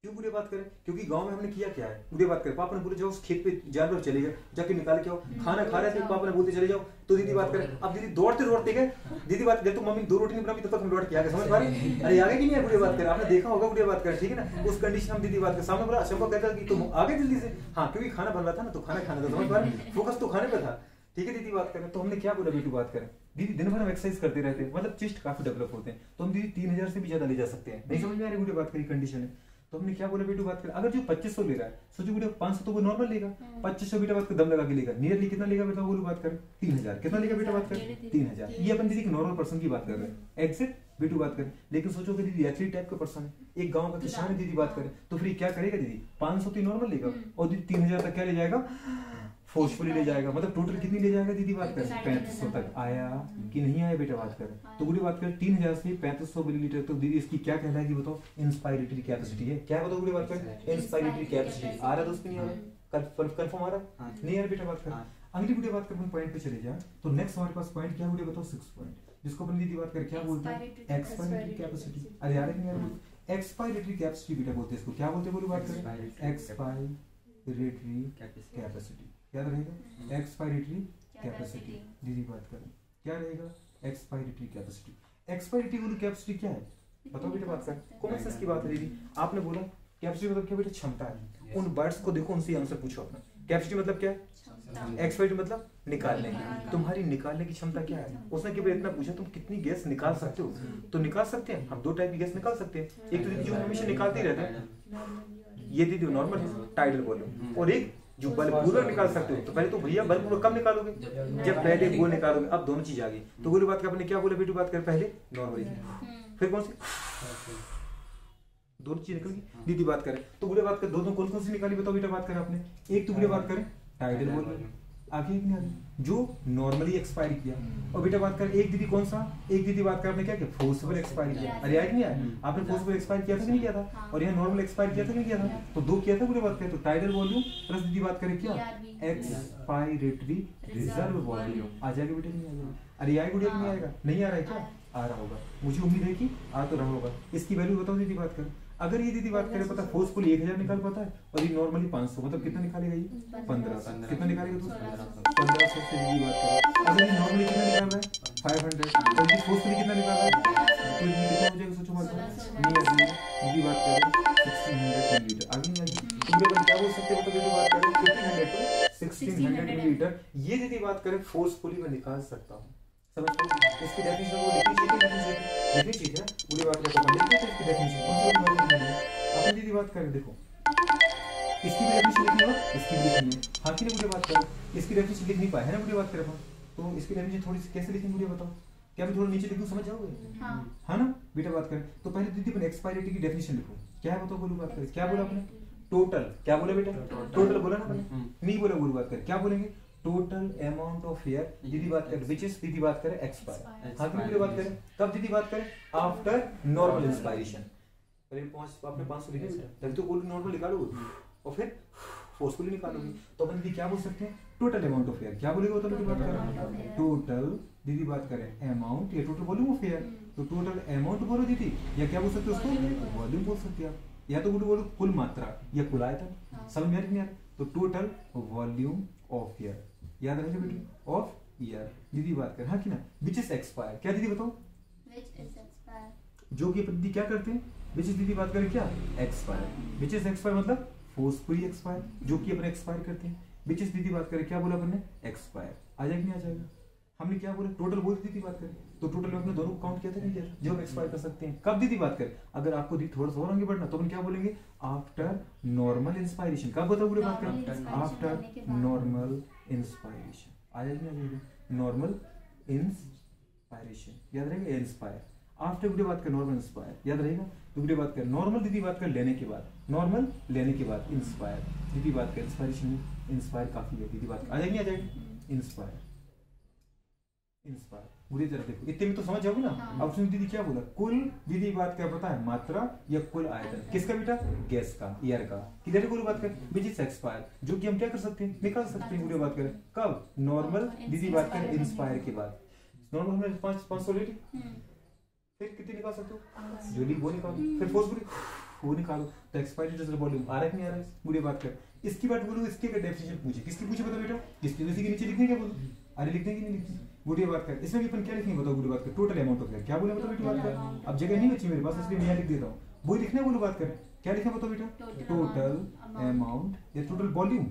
क्यों बुरे बात करें? क्योंकि गांव में हमने किया क्या है? बुरे बात करें पापा ने बोले जाओ उस खेत पे जानवर चले गए जाके निकाल के आओ, खाना खा रहे थे पापा ने बोलते चले जाओ, तो दीदी बात करें अब दीदी दौड़ते गए दीदी बात जब तो मम्मी 2 रोटी नहीं बनाई तब तक हम दौड़ के आ गए, समझ पा रही? अरे आगे की नहीं है बुरे बात करें, आपने देखा होगा बुरे बात करें, ठीक है ना? उस कंडीशन हम दीदी बात के सामने बोला अशंका कहता कि तुम आगे जल्दी से, हाँ क्योंकि खाना बन रहा था ना तो खाना खाना था, समझ पा रही? फोकस तो खाने पे था, ठीक है दीदी बात करें। तो हमने क्या बोला बेटू बात करें दीदी दिन भर हम एक्सरसाइज करते रहते हैं मतलब चेस्ट काफी डेवलप होते हैं, तो हम दीदी 3000 से भी ज्यादा ले जा सकते हैं। नहीं समझ में आ रही बुरी बात करी कंडीशन है? तो हमने क्या बोला बेटू बात कर, अगर जो 2500 ले रहा है सोचो बेटा 500 तो वो नॉर्मल लेगा, 2500 बेटा बात कर दम लगा के लेगा, नियरली कितना लेगा बेटा बोलो बात कर 3000, कितना लेगा बेटा बात कर 3000। ये अपन दीदी नॉर्मल पर्सन की बात कर रहे हैं, एग्जैक्ट बेटू बात करें। लेकिन सोचो कि दीदी एथलीट टाइप का पर्सन है, एक गांव का किसान है दीदी बात करें, तो फिर क्या करेगा दीदी 500 तो नॉर्मल लेगा और दीदी 3000 तक क्या ले जाएगा फोर्सफुली ले जाएगा, मतलब टोटल कितनी ले जाएगा दीदी बात करें 3500 तक। आया कि नहीं आया बेटा बात करें, तो बुरी बात करें 3000 से 3500 मिलीलीटर, तो दीदी इसकी क्या कहलाएगी बताओ, इंस्पायरेटरी कैपेसिटी है। क्या बताओ बुरी बात करें, इंस्पायरेटरी कैपेसिटी। आ रहा दोस्त नहीं आ रहा, कंफर्म आ रहा नहीं यार बेटा बात करें। अगली वीडियो बात करते हैं पॉइंट पे चले जाए, तो नेक्स्ट हमारे पास पॉइंट क्या वीडियो बताओ 6 पॉइंट, जिसको अपन दीदी बात करें क्या बोलते हैं, एक्सपायरेटरी कैपेसिटी। अरे यार नहीं यार एक्सपायरेटरी कैपेसिटी बेटा बोलते हैं इसको, क्या बोलते हैं बोलो बात करें, एक्सपायरेटरी कैपेसिटी। याद रहेगा एक्सपायरेटरी कैपेसिटी, दीदी बात करें क्या रहेगा एक्सपायरेटरी कैपेसिटी। एक्सपायरेटरी वाली कैपेसिटी क्या है बताओ बेटा बात करें, कॉमन सेंस की बात है दीदी। आपने बोला कैपेसिटी मतलब क्या बेटा क्षमता है, उन वर्ड्स को देखो उनसे आंसर पूछो अपना। कैपेसिटी मतलब क्या है, एक्सपायरेटरी मतलब निकालने की, तुम्हारी निकालने की क्षमता क्या है। उसने केवल इतना पूछा तुम कितनी गैस निकाल सकते हो, तो निकाल सकते हैं हम 2 टाइप की गैस निकाल सकते हैं, एक तो दीदी जो हमेशा निकालते ही रहते हैं ये दीदी नॉर्मल टाइडल वॉल्यूम, और एक जो बलपूर्वक निकाल सकते हो। तो पहले तो भैया बलपूर्वक कब निकालोगे, जब पहले वो निकालोगे। अब दोनों चीज आ गई, तो बोली बात आपने क्या बोला बेटू बात कर, पहले नॉर्मल फिर कौन सी, दोनों चीज निकल गई दीदी बात करें। तो बोले बात कर दोनों कौन कौन सी निकाली बताओ बेटा बात करें आपने, एक तो बोले बात करें टाइडल वॉल्यूम, आगे एक नहीं जो नॉर्मली एक्सपायर किया, और बेटा बात कर एक दीदी कौन सा, एक दीदी बात कर आपने क्या किया फोर्सफुल एक्सपायर किया। अरे आया नहीं आया, आपने फोर्सफुल एक्सपायर किया था कि नहीं किया था, और यहाँ नॉर्मल एक्सपायर किया था कि नहीं किया था, तो 2 किया था पूरे बात करें। तो टाइडल वॉल्यूम प्लस दीदी बात करें क्या एक्सपायरेटरी रिजर्व वॉल्यूम। आ जाएगा बेटा नहीं आ जाएगा, अरे आएगा बेटा नहीं आएगा, नहीं आ रहा है क्या, आ रहा होगा, मुझे उम्मीद है कि आ तो रहा होगा। इसकी वैल्यू बताओ दीदी बात कर, अगर ये दीदी बात करें पता फोर्सफुल 1000 निकाल पाता है, और ये नॉर्मली 500, मतलब कितना निकालेगा ये 1500, कितना निकालेगा तो 1500 से दीदी बात करें। अगर ये नॉर्मली कितना निकाल रहा है 500, और ये फोर्सफुली कितना निकाल रहा है, तो ये कितना हो जाएगा सोचो बात नहीं दीदी बात करें 1600 मिलीलीटर। आगे नहीं आगे तुम क्या बोल सकते हो, तो दीदी बात करें 1500 टू 1600 मिलीलीटर, ये दीदी बात करें फोर्सफुली मैं निकाल सकता हूँ। समझ लो इसकी डेफिनेशन को लिखनी चाहिए ना, पूरी बात करते हैं देखो इसकी डेफिनेशन कौन सी बात है अपन दीदी बात करें, देखो इसकी भी डेफिनेशन लिखनी है इसकी भी लिखनी है। हाँ की मुझे बात करें इसकी डेफिनेशन लिख नहीं पाए है ना, मुझे बात करें अपन तो इसकी डेफिनेशन थोड़ी सी कैसे लिखेंगे मुझे बताओ, क्या मैं थोड़ा नीचे लिखूं समझ जाओगे, हाँ ना बेटा बात करें। तो पहले दीदी अपन एक्सपायरेटरी की डेफिनेशन लिखो, क्या है बताओ बोलो बात करें, क्या बोला आपने टोटल, क्या बोला बेटा टोटल बोला ना मैंने, नहीं बोला बोलो बात करें, क्या बोलेंगे टोटल अमाउंट ऑफ एयर दीदी बात करें विच इज दीदी बात करें एक्सपायर। हाँ की बात करें कब दीदी बात करें आफ्टर नॉर्मल इंस्पायरेशन, पहले आपने 500 लिखे तभी तो बोल नॉर्मल निकालोगे और फिर फोर्सफुली निकालोगे। तो अपन दीदी क्या बोल सकते हैं टोटल अमाउंट ऑफ एयर, क्या बोलेगा तो बात करें टोटल दीदी बात करें अमाउंट या टोटल वॉल्यूम ऑफ एयर, तो टोटल अमाउंट बोलो दीदी, या क्या बोल सकते हो उसको वॉल्यूम बोल सकते हैं आप, या तो बोलो कुल मात्रा या कुल आयतन, समझ में आ रही है। तो टोटल वॉल्यूम ऑफ एयर याद रखेंगे बेटी ऑफ ईयर दीदी बात करें, हाँ कि ना विच इज एक्सपायर, क्या दीदी बताओ Which is expired. जो कि दीदी क्या करते हैं विच इज दीदी बात करें क्या एक्सपायर, विच इज एक्सपायर मतलब फोर्सफुली एक्सपायर जो कि अपन एक्सपायर करते हैं, विच इज दीदी बात करें क्या बोला अपन ने एक्सपायर। आ जाएगा नहीं आ जाएगा, हमने क्या बोला टोटल बोल दीदी बात करें, तो टोटल में अपने दोनों काउंट किया था नहीं किया था, जो हम एक्सपायर कर सकते हैं। कब दीदी बात करें अगर आपको दीदी थोड़ा सा और आगे बढ़ना तो अपन क्या बोलेंगे आफ्टर नॉर्मल इंस्पायरेशन। कब बताओ पूरे बात करें आफ्टर नॉर्मल इंस्पायरेशन। आ जाएगी आ जाएगी नॉर्मल इंस्पायरेशन याद रहेगा इंस्पायर आफ्टर वीडियो बात कर नॉर्मल इंस्पायर याद रहेगा। तो वीडियो बात कर नॉर्मल दीदी बात कर लेने के बाद, नॉर्मल लेने के बाद इंस्पायर दीदी बात कर इंस्पायरेशन इंस्पायर काफी है दीदी बात आ जाएगी आ जाएगी इंस्पायर इंस्पायर पूरी तरह देखो इतने में तो समझ जाओगे ना। अब उसने दीदी क्या बोला कुल दीदी बात क्या पता है मात्रा या कुल आयतन किसका बेटा गैस का एयर का, किधर को बात कर विच इज एक्सपायर जो कि हम क्या कर सकते हैं निकाल सकते हैं। वीडियो बात करें कब नॉर्मल दीदी बात करें इंस्पायर के बाद, नॉर्मल हमने 500 ले ली फिर कितनी निकाल सकते हो जो ली वो निकालो, फिर फोर्सफुली वो निकालो। तो एक्सपायरेटरी वॉल्यूम आ रहा है नहीं आ रहा है वीडियो बात कर। इसकी बात बोलो इसके डेफिनेशन पूछे किसकी पूछे बता बेटा इसकी, इसी के नीचे लिखने क्या बोलो अरे लिखने की नहीं लिखनी वीडियो बात कर। इसमें भी अपन क्या लिखेंगे बताओ वीडियो बात कर टोटल अमाउंट ऑफ एयर क्या बोले बताओ बेटा बात कर। अब जगह नहीं बची मेरे पास इसलिए मैं यहाँ लिख देता हूँ वो लिखने बोलो बात कर क्या लिखा बताओ बेटा टोटल अमाउंट या टोटल वॉल्यूम,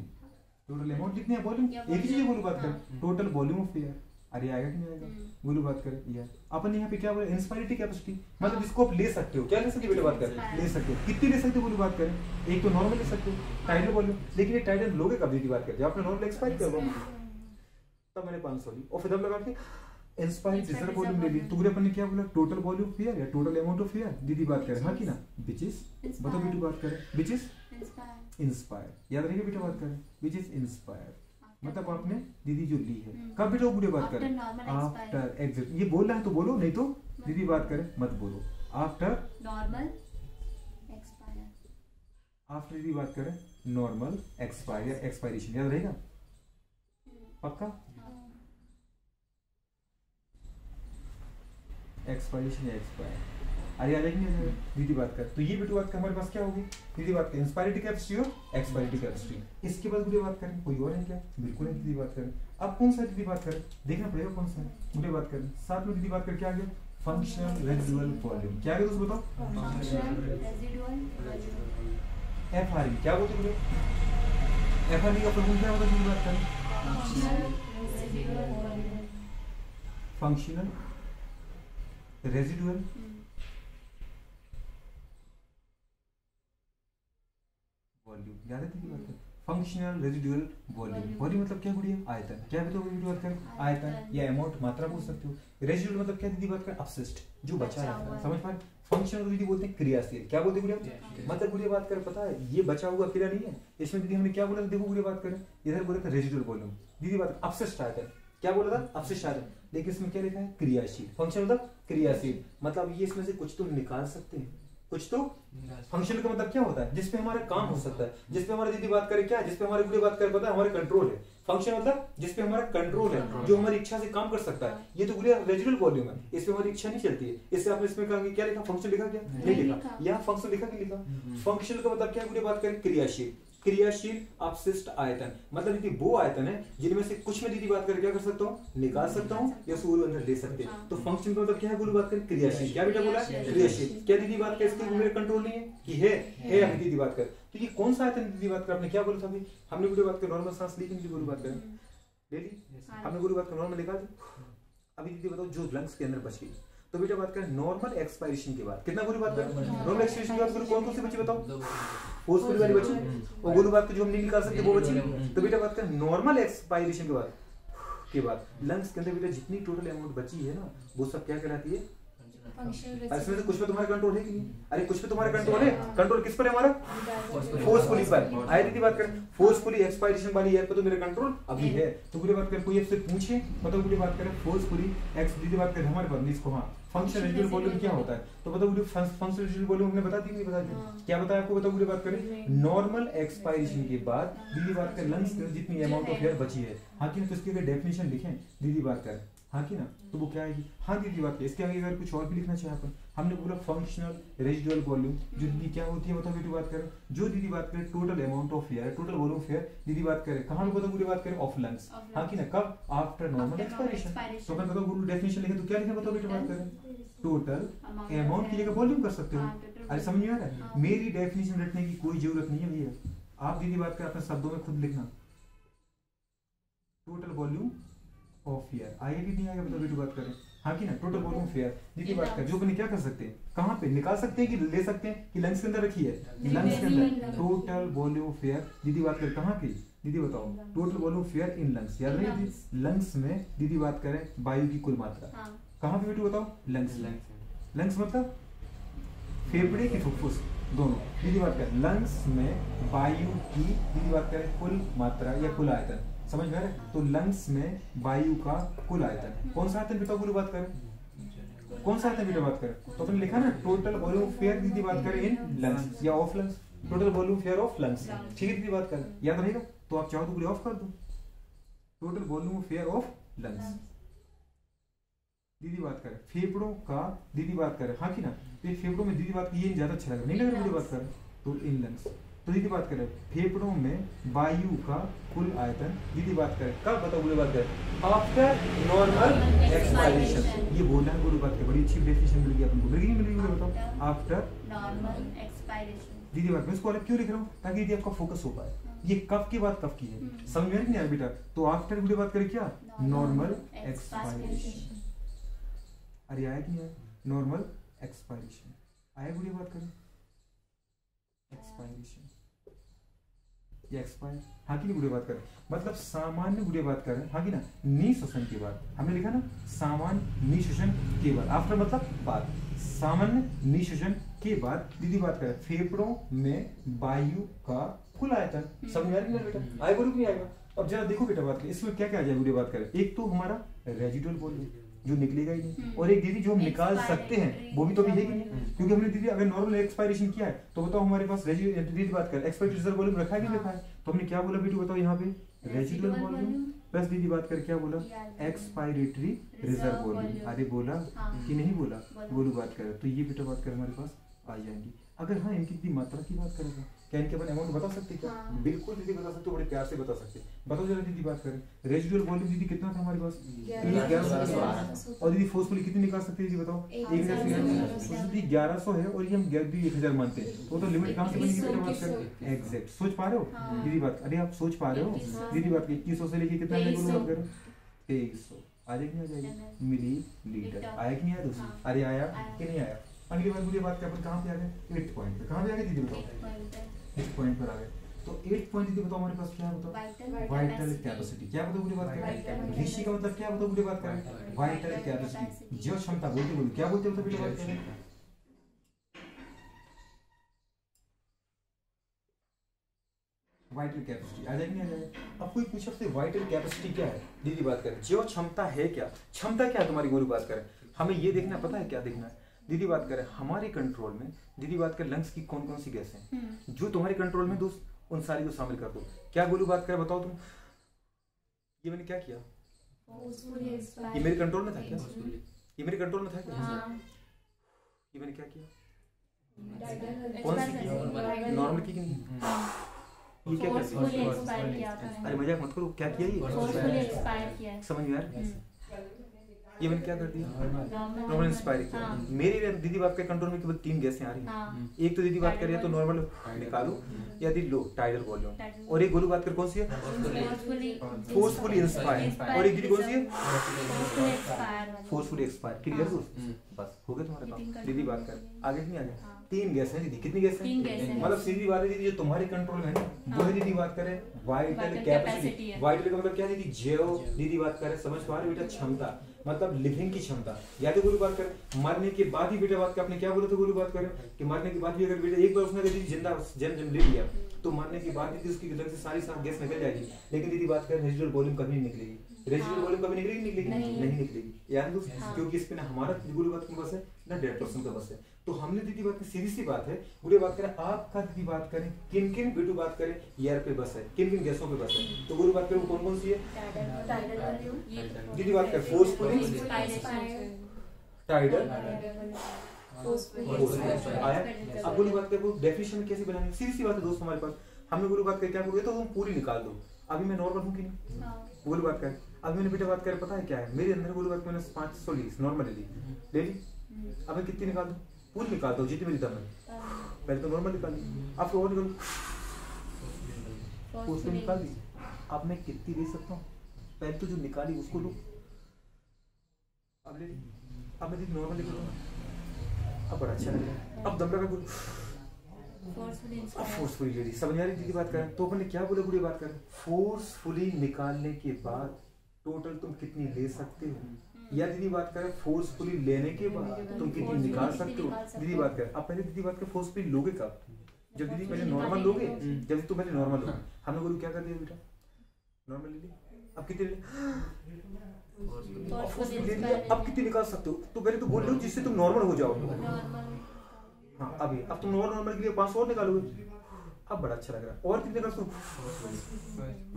टोटल अमाउंट लिखने हैं वॉल्यूम एक ही चीज बोलो बात कर टोटल वॉल्यूम ऑफ एयर अरे आएगा कि नहीं आएगा? बोलो बात करें यार, अपन यहाँ पे क्या बोले, इंस्पायरिटी कैपेसिटी, मतलब इसको आप ले सकते हो, क्या ले सकते हो? बात करें ले सकते हो, कितनी ले सकते हो? बोलो बात करें, एक तो नॉर्मल ले सकते हो टाइडल वॉल्यूम, लेकिन ये टाइडल लोगे कब की बात करते हैं, आपने नॉर्मल एक्सपायर किया होगा तब मैंने 500 ली, और फिर जब लगा के इंस्पायर्ड रिजर्व वॉल्यूम ले ली, तो अपन ने क्या बोला, टोटल वॉल्यूम फेयर या टोटल अमाउंट ऑफ फेयर दीदी बात करें, हाँ कि ना, विच इज, बताओ बेटू बात करें, विच इज इंस्पायर, याद रखिए बेटा बात करें, विच इज इंस्पायर, मतलब आपने दीदी जो ली है, कब बेटा पूरी बात करें, आफ्टर एग्जिट, ये बोल रहा है तो बोलो, नहीं तो दीदी बात करें मत बोलो, आफ्टर नॉर्मल एक्सपायर, आफ्टर दीदी बात करें नॉर्मल एक्सपायर या एक्सपायरेशन, याद रहेगा पक्का, एक्सपायरेशन या एक्सपायर, अरे आ जाएंगे दीदी बात कर, तो ये बेटू बात कर हमारे पास क्या होगी, दीदी बात करें इंस्पायरिटी कैपेसिटी और एक्सपायरिटी कैपेसिटी, इसके बाद दीदी बात करें कोई और है क्या, बिल्कुल है दीदी बात करें, अब कौन सा दीदी बात करें, देखना पड़ेगा कौन सा है, मुझे बात करें, साथ में दीदी बात कर क्या आ गया, फंक्शनल रेजिडुअल वॉल्यूम, क्या है दोस्त बताओ, एफआरवी, क्या बोलते हैं एफआरवी का फॉर्मूला क्या होता है, दीदी बात करें फंक्शनल रेजिडुअल वॉल्यूम, याद है दीदी बात करें, फंक्शनल रेजिडुअल वॉल्यूम, वॉल्यूम मतलब क्या गुड़िया, आयतन, क्या बताओ दीदी बात करें, आयतन या अमाउंट, मात्रा बोल सकते हो, रेजिडुअल मतलब क्या दीदी बात करें, अपशिष्ट, जो बचा रहता है, समझ पा रहे, फंक्शनल दीदी बोलते हैं क्रियाशील, क्या बोलते हैं गुड़िया, मतलब गुड़िया बात करें, पता है ये बचा हुआ क्रिया नहीं है, इसमें दीदी हमने क्या बोला था, देखो गुड़िया बात करें, इधर बोला था रेजिडुअल वॉल्यूम, दीदी बात अपशिष्ट आयतन, क्या बोला था, अपशिष्ट आयतन, लेकिन इसमें क्या लिखा है, क्रियाशील, फंक्शन मतलब क्रियाशील, मतलब ये इसमें से कुछ तो निकाल सकते हैं, कुछ तो, फंक्शन का मतलब क्या होता है, जिसपे हमारा काम हो सकता है, जिसपे हमारी दीदी बात करे क्या, जिसपे हमारी बुढ़ी बात करे पता है, हमारे कंट्रोल है, फंक्शन मतलब जिसपे हमारा कंट्रोल है, जो हमारी इच्छा से काम कर सकता है, ये तो गुड़िया रेजिडुअल वॉल्यूम है, इसपे हमारी इच्छा नहीं चलती है, इससे आपने इसमें कहा क्या लिखा, फंक्शन लिखा क्या, नहीं लिखा, यहाँ फंक्शन लिखा कि लिखा, फंक्शन का मतलब क्या गुड़िया बात करें, क्रियाशील, क्रियाशील अपशिष्ट आयतन, मतलब दीदी वो आयतन है जिनमें से कुछ में दीदी बात करके क्या कर सकता हूँ, निकाल सकता हूँ या सूर्य अंदर ले सकते हैं, तो फंक्शन का मतलब क्या है, गुरु बात करें क्रियाशील, क्या बेटा बोला क्रियाशील, क्या दीदी बात कर, इसके मेरे कंट्रोल नहीं है कि है अभी दीदी बात कर, तो ये कौन सा आयतन दीदी बात कर, आपने क्या बोला था अभी, हमने गुरु बात कर नॉर्मल सांस ली कि गुरु बात करें, ले ली, हमने गुरु बात कर नॉर्मल निकाल दी, अभी दीदी बताओ जो लंग्स के अंदर बच गई, तो बेटा बात करें नॉर्मल एक्सपायरेशन के बाद, कितना गुरु बात करें, नॉर्मल एक्सपायरेशन के बाद कौन कौन सी बची बताओ, फोर्सफुल वाली बची, और गुरु बात को जो हम नहीं निकाल सकते वो बची, तो बेटा बात करें नॉर्मल एक्सपायरेशन के बाद लंग्स के अंदर बेटा जितनी टोटल अमाउंट बची है ना, वो सब क्या कहलाती है, इसमें से कुछ पे तुम्हारा कंट्रोल है कि नहीं, अरे कुछ पे तुम्हारा कंट्रोल है, कंट्रोल किस पर है हमारा, फोर्सफुली पर, आए दीदी बात करें, फोर्सफुली एक्सपायरेशन वाली एयर पे तो मेरा कंट्रोल अभी है, तो बुरी बात करें, कोई आपसे पूछे मतलब बुरी बात करें, फोर्सफुली एक्स दीदी बात करें हमारे बंदी इसको, हाँ फंक्शन रेजिडुअल वॉल्यूम क्या होता है, तो बताओ मुझे फंक्शन रेजिडुअल वॉल्यूम हमने बता दी नहीं बता दी, क्या बताया आपको, बताओ मुझे बात करें, नॉर्मल एक्सपायरेशन के बाद दीदी बात करें लंग्स में जितनी अमाउंट ऑफ एयर बची है, हाँ कि तो इसकी अगर डेफिनेशन लिखें दीदी बात करें, हाँ कि ना, तो वो क्या आएगी, हाँ दीदी बात करें, इसके आगे अगर कुछ और भी लिखना चाहिए अपन, हमने बोला फंक्शनल रेजिडुअल वॉल्यूम, जो दीदी क्या होती है बताओ बेटी बात करें, जो दीदी बात करें total amount of air, total volume of air दीदी बात करें कहाँ पे, बताओ पूरी बात करें ऑफ लंग्स, हाँ कि ना, कब, आफ्टर नॉर्मल एक्सपायरेशन, तो अपन बताओ गुरु डेफिनेशन लिखे तो क्या लिखे बताओ बेटी बात करें, टोटल अमाउंट की जगह वॉल्यूम कर सकते हो, अरे समझ में आ रहा है, मेरी डेफिनेशन रटने की कोई जरूरत नहीं है भैया, आप दीदी बात करें अपने शब्दों में खुद लिखना, टोटल वॉल्यूम ऑफ एयर आएगा कि नहीं आएगा बताओ बेटी बात करें, हाँ कि ना, टोटल वॉल्यूम ऑफ एयर दीदी बात करें, जो अपने क्या कर सकते हैं, कहाँ पे निकाल सकते हैं कि ले सकते हैं कि लंग्स के अंदर रखी है, लंग्स के अंदर टोटल वॉल्यूम ऑफ एयर दीदी बात करें कहाँ की, दीदी बताओ total volume of air in lungs, याद रखिए लंग्स में दीदी बात करें वायु की कुल मात्रा, कहाँ पे बेटी बताओ, लंग्स, लंग्स मतलब फेफड़े की फुफ्फुस दोनों, दीदी बात करें लंग्स में वायु की दीदी बात करें कुल मात्रा या कुल आयतन, समझ में आ रहा है, तो लंग्स में वायु का कुल आयतन, कौन सा आयतन बेटा पूरी बात करें, कौन सा आयतन बेटा बात करें, तो तुमने लिखा ना टोटल वॉल्यूम ऑफ एयर दीदी बात करें इन लंग्स या of lungs, total volume of air of lungs, ठीक है दीदी बात करें, याद रहेगा, तो आप चाहो तो पूरी ऑफ कर दो, total volume of air of lungs, दीदी बात करें फेफड़ों का दीदी बात करें, हाँ कि ना, तो ये फेफड़ों में दीदी बात की ये ज्यादा अच्छा लग रहा नहीं लग रहा दीदी बात करें, तो इन लंग्स, तो दीदी बात करें फेफड़ों में वायु का कुल आयतन दीदी बात करें कब बताओ बुरी बात करें, आफ्टर नॉर्मल एक्सपायरेशन, ये बोलना है बुरी बात करें, बड़ी अच्छी डेफिनेशन मिल गई आपको, मिल गई बताओ, आफ्टर नॉर्मल एक्सपायरेशन, दीदी बात मैं इसको अलग क्यों लिख रहा हूँ, ताकि दीदी आपका फोकस हो पाए, ये कब के बाद कब की है, समझ में नहीं आया बेटा। तो आफ्टर गुड़े बात करें क्या, नॉर्मल एक्सपायरेशन। अरे आया कि नहीं आया, नॉर्मल एक्सपायरेशन आया, गुड़े बात करें एक्सपायरेशन या एक्सपायर, हाँ कि नहीं गुड़े बात करें, मतलब सामान्य गुड़े बात करें, हाँ कि ना, निःशोषण के बाद, हमने लिखा ना सामान्य निःशोषण के बाद, आफ्टर मतलब बाद, सामान्य निःशोषण के बाद दीदी बात करें फेफड़ों में वायु का कुल आयतन, समझ में आ रही है बेटा, आएगा नहीं आएगा। अब जरा देखो बेटा बात करें, इसमें क्या क्या आ जाएगा गुड़े बात करें, एक तो हमारा रेजिडुअल वॉल्यूम जो निकलेगा ही नहीं, और एक दीदी जो हम निकाल सकते हैं वो भी तो अभी है कि नहीं, क्योंकि हमने दीदी अगर नॉर्मल एक्सपायरेशन किया है तो बताओ हमारे पास दीदी बात कर एक्सपायर्ड रिजर्व वॉल्यूम रखा है कि रखा है, तो हमने क्या बोला बेटू बताओ यहाँ पे, रेजिडुअल वॉल्यूम प्लस दीदी बात कर क्या बोला, एक्सपायरेटरी रिजर्व वॉल्यूम, अरे बोला कि नहीं बोला, बोलू बात कर, तो ये बेटा बात कर हमारे पास आ जाएंगी। अगर हाँ इनकी दीदी मात्रा की बात करें क्या इनके अपन अमाउंट बता सकते क्या, बिल्कुल दीदी बता सकते हो, बड़े प्यार से बता सकते, बताओ जरा दीदी बात करें, रेजिडुअल वॉल्यूम दीदी कितना था हमारे पास 1100, और दीदी फोर्सफुली कितनी निकाल सकते हैं दीदी बताओ, 1100 है, और ये हम 1000 मानते हैं, तो लिमिट कहाँ से बनेगी बेटा बात कर, एग्जैक्ट सोच पा रहे हो दीदी बात, अरे आप सोच पा रहे हो दीदी बात, 2100 से लेके कितना बात करें 2300, आ जाएगी नहीं आ जाएगी मिलीलीटर, आया कि नहीं आया दोस्तों, अरे आया कि नहीं आया। अगली बार बुरी बात क्या अपन कहाँ पे आ गए, 8th पॉइंट पे, कहाँ पे आ गए दीदी बताओ, 8th पॉइंट पर आ गए, तो 8th पॉइंट दीदी बताओ हमारे पास क्या है बताओ, वाइटल कैपेसिटी, क्या बताओ बुरी बात करें, ऋषि का मतलब क्या बताओ बुरी बात करें, वाइटल कैपेसिटी, जो क्षमता बोलते बोलो क्या बोलते हो बुरी बात करें, वाइटल कैपेसिटी आ जाएगी नहीं आ जाएगी। अब कोई पूछ सकते वाइटल कैपेसिटी क्या है दीदी बात करें, जो क्षमता है क्या, क्षमता क्या है तुम्हारी गुरु बात करें, हमें ये देखना पता है क्या देखना है दीदी बात करें, हमारे कंट्रोल में दीदी बात करें लंग्स की कौन कौन सी गैस हैं जो तुम्हारे कंट्रोल में दोस्त, उन सारी को शामिल कर दो, क्या गोलू बात करें बताओ तुम, ये मैंने क्या किया, ये मेरे कंट्रोल में था क्या, ये मेरे कंट्रोल में था क्या, ये मैंने क्या किया, कौन सी की, नॉर्मल की नहीं, ये क्या किया, अरे मजाक मत करो, क्या किया ये समझ में आ रहा है, ये मैंने क्या कर दिया, नॉर्मल इंस्पायर किया, मेरी दीदी बात के कंट्रोल में केवल 3 गैसें आ रही हैं, एक तो दीदी बात कर रही है तो नॉर्मल निकालो या दी लो टाइडल वॉल्यूम, और एक गोलू बात कर कौन सी है, फोर्सफुली इंस्पायर, और एक दीदी कौन सी है, फोर्सफुली एक्सपायर, क्लियर दोस्त, बस हो गया तुम्हारे काम, दीदी बात कर आगे नहीं आगे, 3 गैस हैं दीदी, कितनी गैस हैं, मतलब सीधी बात है दीदी जो तुम्हारे कंट्रोल में है ना वो दीदी बात करें वाइटल कैपेसिटी, वाइटल का मतलब क्या है दीदी, जो दीदी बात करें समझ पा रहे हो बेटा, क्षमता मतलब लिविंग की क्षमता, या तो गुरु बात करें मरने के बाद ही बेटा बात का आपने क्या बोला था गुरु बात करें कि मरने के बाद भी अगर बेटा एक बार उसने दीदी जिंदा जन्म ले लिया तो मरने के बाद दीदी उसकी लंग से सारी गैस निकल जाएगी, लेकिन दीदी बात करें रेजिडुअल वॉल्यूम कभी नहीं निकलेगी, रेजिडुअल वॉल्यूम कभी निकलेगी नहीं निकलेगी, याद दोस्त, क्योंकि इस पे ना हमारा गुरु बात का बस है ना 100% का बस है, तो हमने दीदी बात की सीधी सी बात है गुरु बात करें आपका दीदी बात करें किन किन बेटू बात करें एयर पे बस है, किन किन गैसों पे बस है, तो गुरु बात करें कौन कौन सी है दीदी बात करें, फोर्सफुली टाइडल आया, अब गुरु बात करें डेफिनेशन कैसे बनाएंगे, सीधी सी बात है दोस्त हमारे पास, हमने गुरु बात करें क्या बोले तो तुम पूरी निकाल दो, अभी मैं नॉर्मल हूँ कि नहीं, गुरु बात करें अब मैंने बेटा बात करें पता है क्या है, मेरे अंदर गुरु बात मैंने 500 ली नॉर्मल ले ली, अब मैं कितनी निकाल दूं, पूरी निकाल दो जितनी मेरी दम है, पहले तो नॉर्मल निकाल दी, अब और निकाल उसको निकाल दी, अब मैं कितनी ले सकता हूँ, पहले तो जो निकाली उसको लो, अब ले ली, अब मैं नॉर्मल निकाल दूंगा, अब बड़ा अच्छा लगेगा, अब दम लगा गुरु फोर्सफुली ले ली, समझ आ रही दीदी बात करें, तो अपने क्या बोले गुरु बात करें, फोर्सफुली निकालने के बाद टोटल तुम कितनी ले सकते हो, या दीदी बात करें फोर्सफुली लेने के बाद तुम कितनी निकाल सकते हो, दीदी बात करें अब पहले दीदी बात करें फोर्सफुली लोगे कब, जब दीदी पहले नॉर्मल लोगे, जब तुम पहले नॉर्मल हो, हमने गुरु क्या कर दिया बेटा नॉर्मल ले ली, अब कितने ले लिया, अब कितनी निकाल सकते हो, तो पहले तो बोल लो जिससे तुम नॉर्मल हो जाओ, हाँ अभी अब तुम नॉर्मल के लिए 500 और निकालोगे, अब बड़ा अच्छा लग रहा है, और कितने कर सकते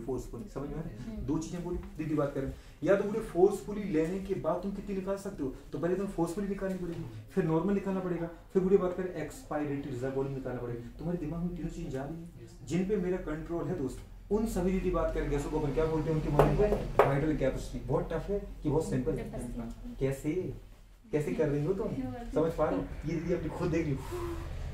फोर्सफुली, समझ में 2 चीजें बोली दीदी बात करें, या तो बोले फोर्सफुली लेने के बाद तुम कितनी निकाल सकते हो, तो पहले तुम फोर्सफुली निकालनी पड़ेगी, फिर नॉर्मल निकालना पड़ेगा, फिर बुरी बात करें एक्सपायरेटरी रिजर्व वॉल्यूम निकालना पड़ेगा, तुम्हारे दिमाग में 3 चीजें जा रही है जिन पे मेरा कंट्रोल है दोस्त, उन सभी दीदी बात करें गैसों को अपन क्या बोलते हैं उनकी मॉलिक्यूलर वाइटल कैपेसिटी, बहुत टफ है कि बहुत सिंपल है, कैसे कर रही हो तुम समझ पा रहे हो, ये दीदी अपनी खुद देख ली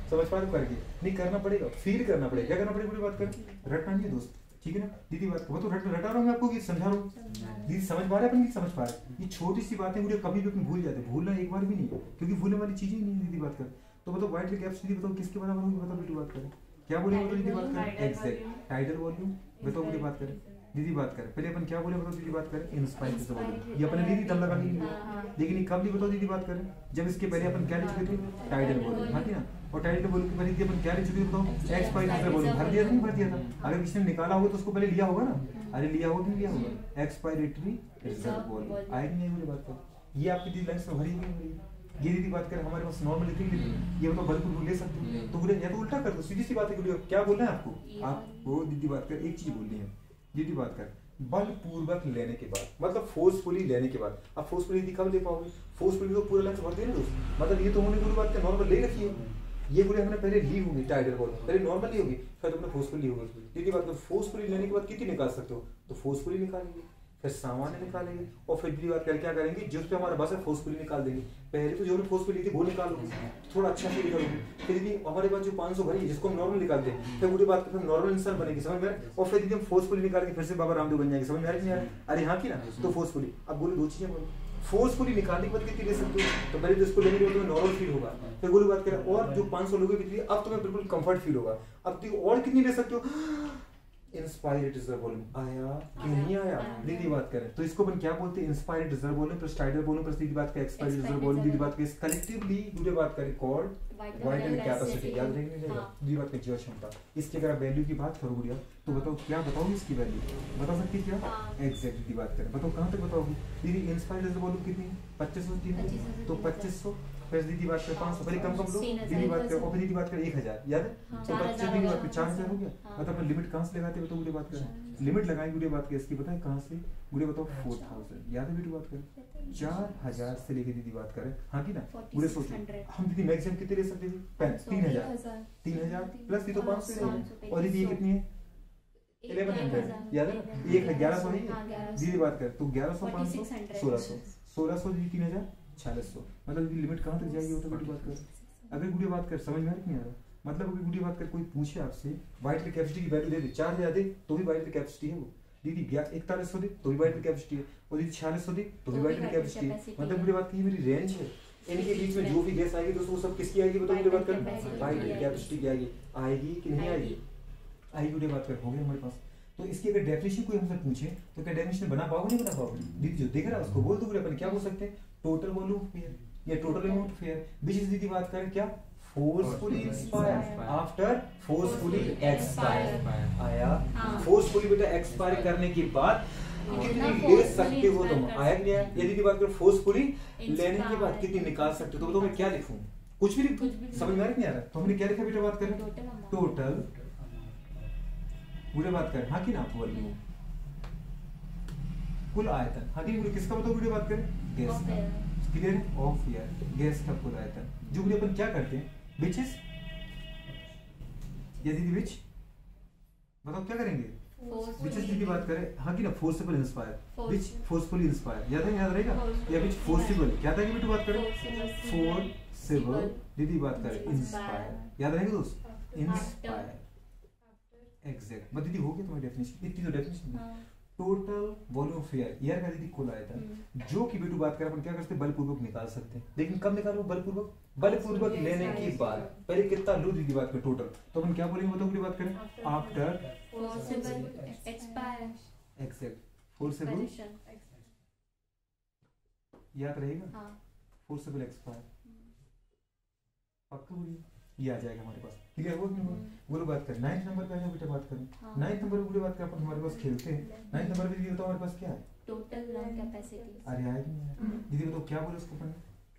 समझ पा रहे हो करके? नहीं करना पड़ेगा, फील करना पड़ेगा। क्या करना पड़ेगा? पूरी बात कर, रटना नहीं है दोस्त, ठीक है ना? दीदी बात कर, तो रटा रहा हूँ मैं आपको कि समझा रहा हूँ? दीदी समझ पा रहे हैं अपन नहीं समझ पा रहे? ये छोटी सी बातें मुझे कभी भी अपन भूल जाते, भूलना एक बार भी नहीं है, क्योंकि भूलने वाली चीजें ही नहीं है। दीदी बात कर, तो बताओ वाइट कैप्स दीदी बताओ किसके बराबर होगी? बताओ बेटी बात करें, क्या बोले? बताओ दीदी बात करें, एग्जैक्ट टाइटल वॉल्यूम। बताओ बेटी बात करें, दीदी बात करें। पहले अपन क्या बोले? बताओ दीदी बात करें, इंस्पायर से बोले। ये अपने दीदी दम लगा ली, लेकिन ये कब नहीं? बताओ दीदी बात करें, जब इसके पहले अपन क्या लिख चुके थे? टाइटल वॉल्यूम, हाँ ना? और टाइटल वॉल्यूम के पहले अपन क्या लिख चुके थे? बताओ एक्सपायर से वॉल्यूम भर दिया था, नहीं भर दिया था? अगर किसी ने निकाला होगा तो उसको पहले लिया होगा ना? अरे लिया होगा कि नहीं लिया होगा? एक्सपायरेटरी रिजर्व वॉल्यूम आएगी नहीं? मुझे बात कर, ये आपकी दीदी लाइन से भरी हुई है। ये दीदी बात कर हमारे पास नॉर्मल लिखी लिखी, ये तो बल्कि ले सकते हो तो बोले, या तो उल्टा कर दो, सीधी सी बात है। क्या बोलना है आपको? आपको दीदी बात कर एक चीज बोलनी है, दीदी बात कर बलपूर्वक लेने के बाद, मतलब फोर्सफुली लेने के बाद। अब फोर्सफुली दीदी कब ले पाओगे? फोर्सफुली तो पूरा लाइन भर देना दोस्त, मतलब ये तो हमने पूरी बात कर नॉर्मल ले रखी है, ये पूरी हमने पहले ली होगी टाइटल बोल, पहले नॉर्मल ली होगी, फिर तुमने फोर्सफुली ली होगी। दीदी बात कर फोर्सफुली लेने के बाद कितनी निकाल सकते हो? तो फोर्सफुली निकालेंगे, फिर सामान्य निकालेंगे, और फिर दीदी बात कर क्या करेंगे? जिस पे हमारा बस है फोर्सफुली निकाल देंगे। पहले तो जो हमने फोर्सफुली ली थी वो निकाल लोगे, थोड़ा अच्छा से निकालोगे। फिर दीदी हमारे पास जो 500 भरी जिसको हम नॉर्मल निकालते हैं, फिर पूरी बात करते हैं नॉर्मल इंसान बनेगी, समझ में? और फिर दीदी हम फोर्सफुली निकाल के फिर से बाबा रामदेव बन जाएंगे, समझ में आ रही है? अरे हाँ की ना? तो फोर्सफुली अब बोलो दो चीजें बोलो, फोर्सफुली निकालने के बाद कितनी ले सकते हो? तो पहले तो इसको लेने के बाद तुम्हें नॉर्मल फील होगा, फिर गोली बात करें और जो 500 लोगों की थी अब तुम्हें बिल्कुल कंफर्ट फील होगा। अब तुम और कितनी ले सकते हो? इंस्पायर्ड रिजर्व वॉल्यूम आया कि नहीं आया? दीदी बात करें तो इसको अपन क्या बोलते हैं? Inspired reserve volume plus title volume plus दीदी बात करें एक्सपायर्ड रिजर्व वॉल्यूम। दीदी बात करें कलेक्टिवली दीदी बात करें कॉल्ड वाइटल कैपेसिटी। याद रखने रहेगा दीदी बात करें जीवा क्षमता। इसकी अगर आप वैल्यू की बात करो गुड़िया तो बताओ क्या बताओगे इसकी वैल्यू? बता सकती है क्या? एग्जैक्ट दीदी बात करें, बताओ कहाँ तक बताओगी? दीदी इंस्पायर्ड रिजर्व वॉल्यूम कितनी है? 2500 तो 2500 फिर दीदी बात कर 500 पहले कम लो, दीदी बात कर और फिर दीदी बात कर 1000, याद है? तो 25 दीदी बात कर 4000 हो गया। मतलब अपन लिमिट कहाँ से लगाते हैं? तो गुड़िया बात करें लिमिट लगाएंगे, गुड़िया बात कर इसकी पता है कहाँ से? गुड़िया बताओ 4000, याद है बेटी बात करें 4000 से लेके दीदी बात करें, हाँ की ना? गुड़िया सोचो हम दीदी मैक्सिमम कितने ले सकते थे? 3000 प्लस ये तो 500 और दीदी ये कितनी है? 1100, याद है ना? 1100 है दीदी बात कर, तो 1100 500 1600 दीदी 3000 4600। मतलब लिमिट कहाँ तक जाएगी? वो तो गुड़ी बात कर, अगर गुड़ी बात कर समझ में नहीं आ रहा, मतलब अगर गुड़ी बात कर कोई पूछे आपसे वाइट की कैपेसिटी की वैल्यू दे दे 4000 दे तो भी वाइट की कैपेसिटी है वो, दीदी 4100 दे तो भी वाइट की कैपेसिटी है, और दीदी 4600 दे तो भी वाइट की कैपेसिटी है। मतलब गुड़ी बात की मेरी रेंज है, इनके बीच में जो भी गैस आएगी दोस्तों वो सब किसकी आएगी? बताओ गुड़ी बात कर वाइट की कैपेसिटी की आएगी, आएगी कि नहीं आएगी? आएगी गुड़ी बात कर, हो गया हमारे पास। तो इसकी अगर डेफिनेशन कोई हमसे पूछे तो क्या डेफिनेशन बना पाओगे? नहीं बना पाओगे? दीदी जो देख रहा है उसको बोल दो अपन क्या बोल सकते हैं? टोटल वॉल्यूम फेयर या total amount fair which is दीदी बात करें क्या? Forcefully inspire after forcefully expire आया। फोर्सफुली बेटा एक्सपायर करने के बाद कितनी ले सकते हो तुम? आया कि नहीं आया? ये दीदी बात करें फोर्सफुली लेने के बाद कितनी निकाल सकते हो? तो मैं क्या लिखूं? कुछ भी लिख दूं? समझ में आ रहा है? तो हमने क्या लिखा बेटा? बात करें टोटल बुढ़े बात करें, हाँ की ना? वॉल्यूम कुल आयतन, हाँ की किसका बताओ? बुढ़े बात करें गैस का, क्लियर है? ऑफ एयर गैस का कुल आयतन, जो बुढ़े अपन क्या करते हैं? विच इज ये दीदी विच बताओ क्या करेंगे? विच इज दीदी बात करें, हाँ की ना? फोर्सिबल इंस्पायर, विच फोर्सफुली इंस्पायर, याद है? याद रहेगा? या विच फोर्सिबल, क्या था कि बेटा बात करें? फोर्सिबल दीदी बात करें इंस्पायर, याद रहेगा दोस्त? Inspire exact. बट दीदी हो गया तुम्हारी डेफिनेशन, इतनी तो डेफिनेशन है। टोटल वॉल्यूम फेयर एयर का दीदी कुल आयतन, जो कि बेटू बात करें अपन क्या करते हैं? बलपूर्वक निकाल सकते हैं, लेकिन कब निकालो? बलपूर्वक, बलपूर्वक लेने के बाद पहले कितना लो दीदी बात करें टोटल, तो अपन क्या बोलेंगे? बताओ पूरी बात करें after forcible expire exact forcible, याद रहेगा? फोर्सिबल एक्सपायर पक्का बोलिए, ये आ जाएगा हमारे पास। क्लियर हो कि नहीं? बोलो बात करें 9th नंबर पे आ जाओ बेटा बात करें। 9th नंबर पे बात करें अपन हमारे पास खेलते हैं। 9th नंबर पे ये बताओ हमारे पास क्या है? Total lung capacity. अरे आया कि नहीं? दीदी बताओ क्या बोले उसको अपन?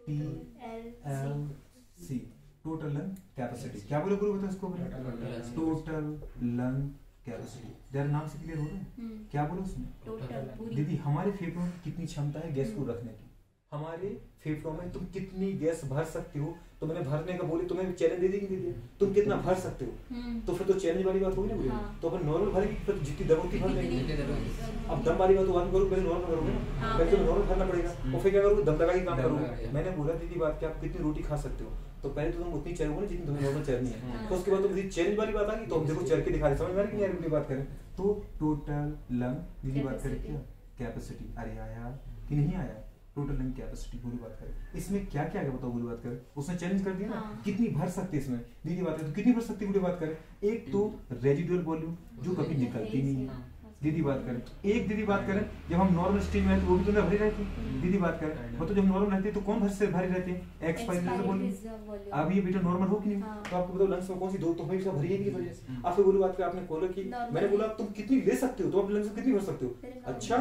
TLC total lung capacity. क्या बोले गुरु बताओ इसको? Total lung capacity. जरा नाम से क्लियर हो रहा है? क्या बोले उसमें? टोटल दीदी हमारे फेफड़ों की कितनी क्षमता है गैस को रखने की? हमारे फेफड़ों में तुम कितनी गैस भर सकते हो, तो मैंने भरने का बोले, तुम्हें चैलेंज दे दी कि नहीं दे दिया, तुम कितना भर सकते हो, तो फिर तो चैलेंज वाली बात होगी ना बोले। हाँ। तो अपन नॉर्मल भरेंगे, फिर जितनी दम होती भर लेंगे। अब दम वाली बात तो बाद में करोगे, पहले नॉर्मल करोगे ना, हाँ। पहले तुम्हें नॉर्मल भरना पड़ेगा, और फिर क्या करोगे, दम लगा के काम दम करोगे। लगा के। मैंने बोला दीदी बात कि आप कितनी रोटी खा सकते हो, तो पहले तो तुम उतनी चलोगे ना जितनी तुम्हें नॉर्मल चलनी है, हाँ। तो उसके बाद तुम चैलेंज वाली बात आ गई, तो हम देखो चल के दिखा रहे, समझ में आ रही है कि नहीं बात करें। तो टोटल लंग दीदी बात करें क्या कैपेसिटी, अरे आया कि नहीं आया, टोटल लंग कैपेसिटी पूरी बात करें। इसमें क्या क्या है बताओ पूरी बात करें, उसने चैलेंज कर दिया ना, हाँ। कितनी भर सकते हैं इसमें दीदी बात करें, तो कितनी भर सकती है पूरी बात करें। एक तो रेजिडुअल वॉल्यूम जो कभी निकलती नहीं है दीदी बात करें, एक दीदी बात करें जब हम नॉर्मल स्टेज में रहते वो भी तो भरी रहती है दीदी बात करें, मतलब जब नॉर्मल रहते तो कौन भर से भरी रहते हैं, एक्सपायरी वॉल्यूम। अब ये बेटा नॉर्मल हो कि नहीं, हाँ। तो आपको बताओ लंग्स में कौन सी दो तो हमेशा भरी है कि नहीं भरी है। आप फिर बोली बात कर, आपने खोला कि Normal मैंने बोला है। तुम कितनी ले सकते हो, तो आप लंग्स में कितनी भर सकते हो। अच्छा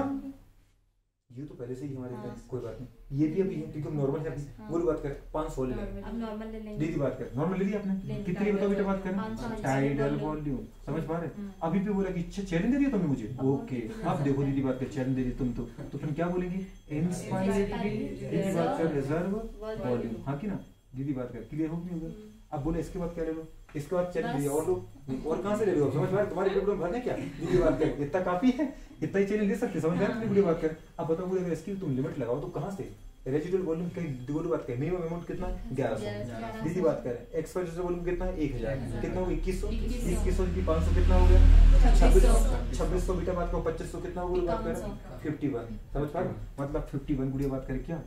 ये तो पहले से ही हमारे हाँ। पास कोई बात नहीं, ये भी अभी है क्योंकि हम नॉर्मल है अभी। हाँ। बोली बात कर 500 ले लेंगे अब नॉर्मल ले लेंगे। दीदी बात कर, नॉर्मल ले लिया आपने, लेंगे। कितनी बताओ बेटा बात करें, 500 टाइडल वॉल्यूम, समझ पा रहे। अभी भी बोला कि अच्छा चैलेंज दे दिया तुमने मुझे, ओके अब देखो दीदी बात कर चैलेंज दे दी तुम, तो फिर क्या बोलेंगी, इंस्पायरेटरी दीदी बात कर रिजर्व वॉल्यूम, हाँ कि ना दीदी बात कर, क्लियर हो कि नहीं होगा। अब बोले इसके बाद क्या ले लो, इसके बाद चैलेंज दिया और लोग और कहां से ले लो, समझ पा रहे तुम्हारे पेपर में भरने क्या दीदी बात कर, इतना काफी है, इतना ही चैलेंज ले सकते, समझ पा रहे पूरी बात कर। अब बताओ बोले अगर इसकी तुम लिमिट लगाओ तो कहां से, रेजिडुअल वॉल्यूम की बोली बात करें, मिनिमम अमाउंट कितना 1100 दीदी बात करें, एक्सपेंडिचर वॉल्यूम कितना 1000 कितना हो 2100 2100 की 500 कितना हो गया 2600 बेटा बात करो 2500 कितना हो गया बात करें 51, समझ पा रहे मतलब 51 गुड़िया बात करें क्या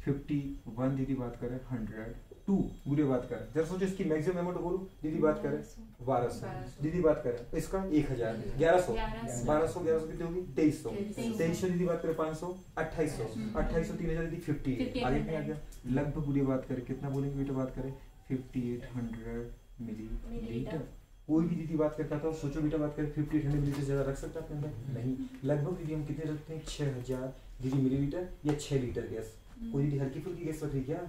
51 दीदी बात करें 102 गुड़िया बात करें, जरा सोचो इसकी मैक्सिमम अमाउंट बोलो दीदी बात करें 1200 दीदी बात करें इसका 1000 1100 1200 कितनी होगी 2300 दीदी बात करें 500 2800 3000 दीदी 50 आगे नहीं आ गया लगभग गुड़िया बात करें कितना बोलेंगे बेटा बात करें 5800 मिलीलीटर। कोई भी दीदी बात करता था सोचो बेटा बात करें 5800 मिलीलीटर से ज्यादा रख सकता है अपने अंदर नहीं, लगभग दीदी हम कितने रखते हैं 6000 दीदी मिलीलीटर या 6 लीटर गैस। कोई दीदी हल्की फुल्की गैस रख रही क्या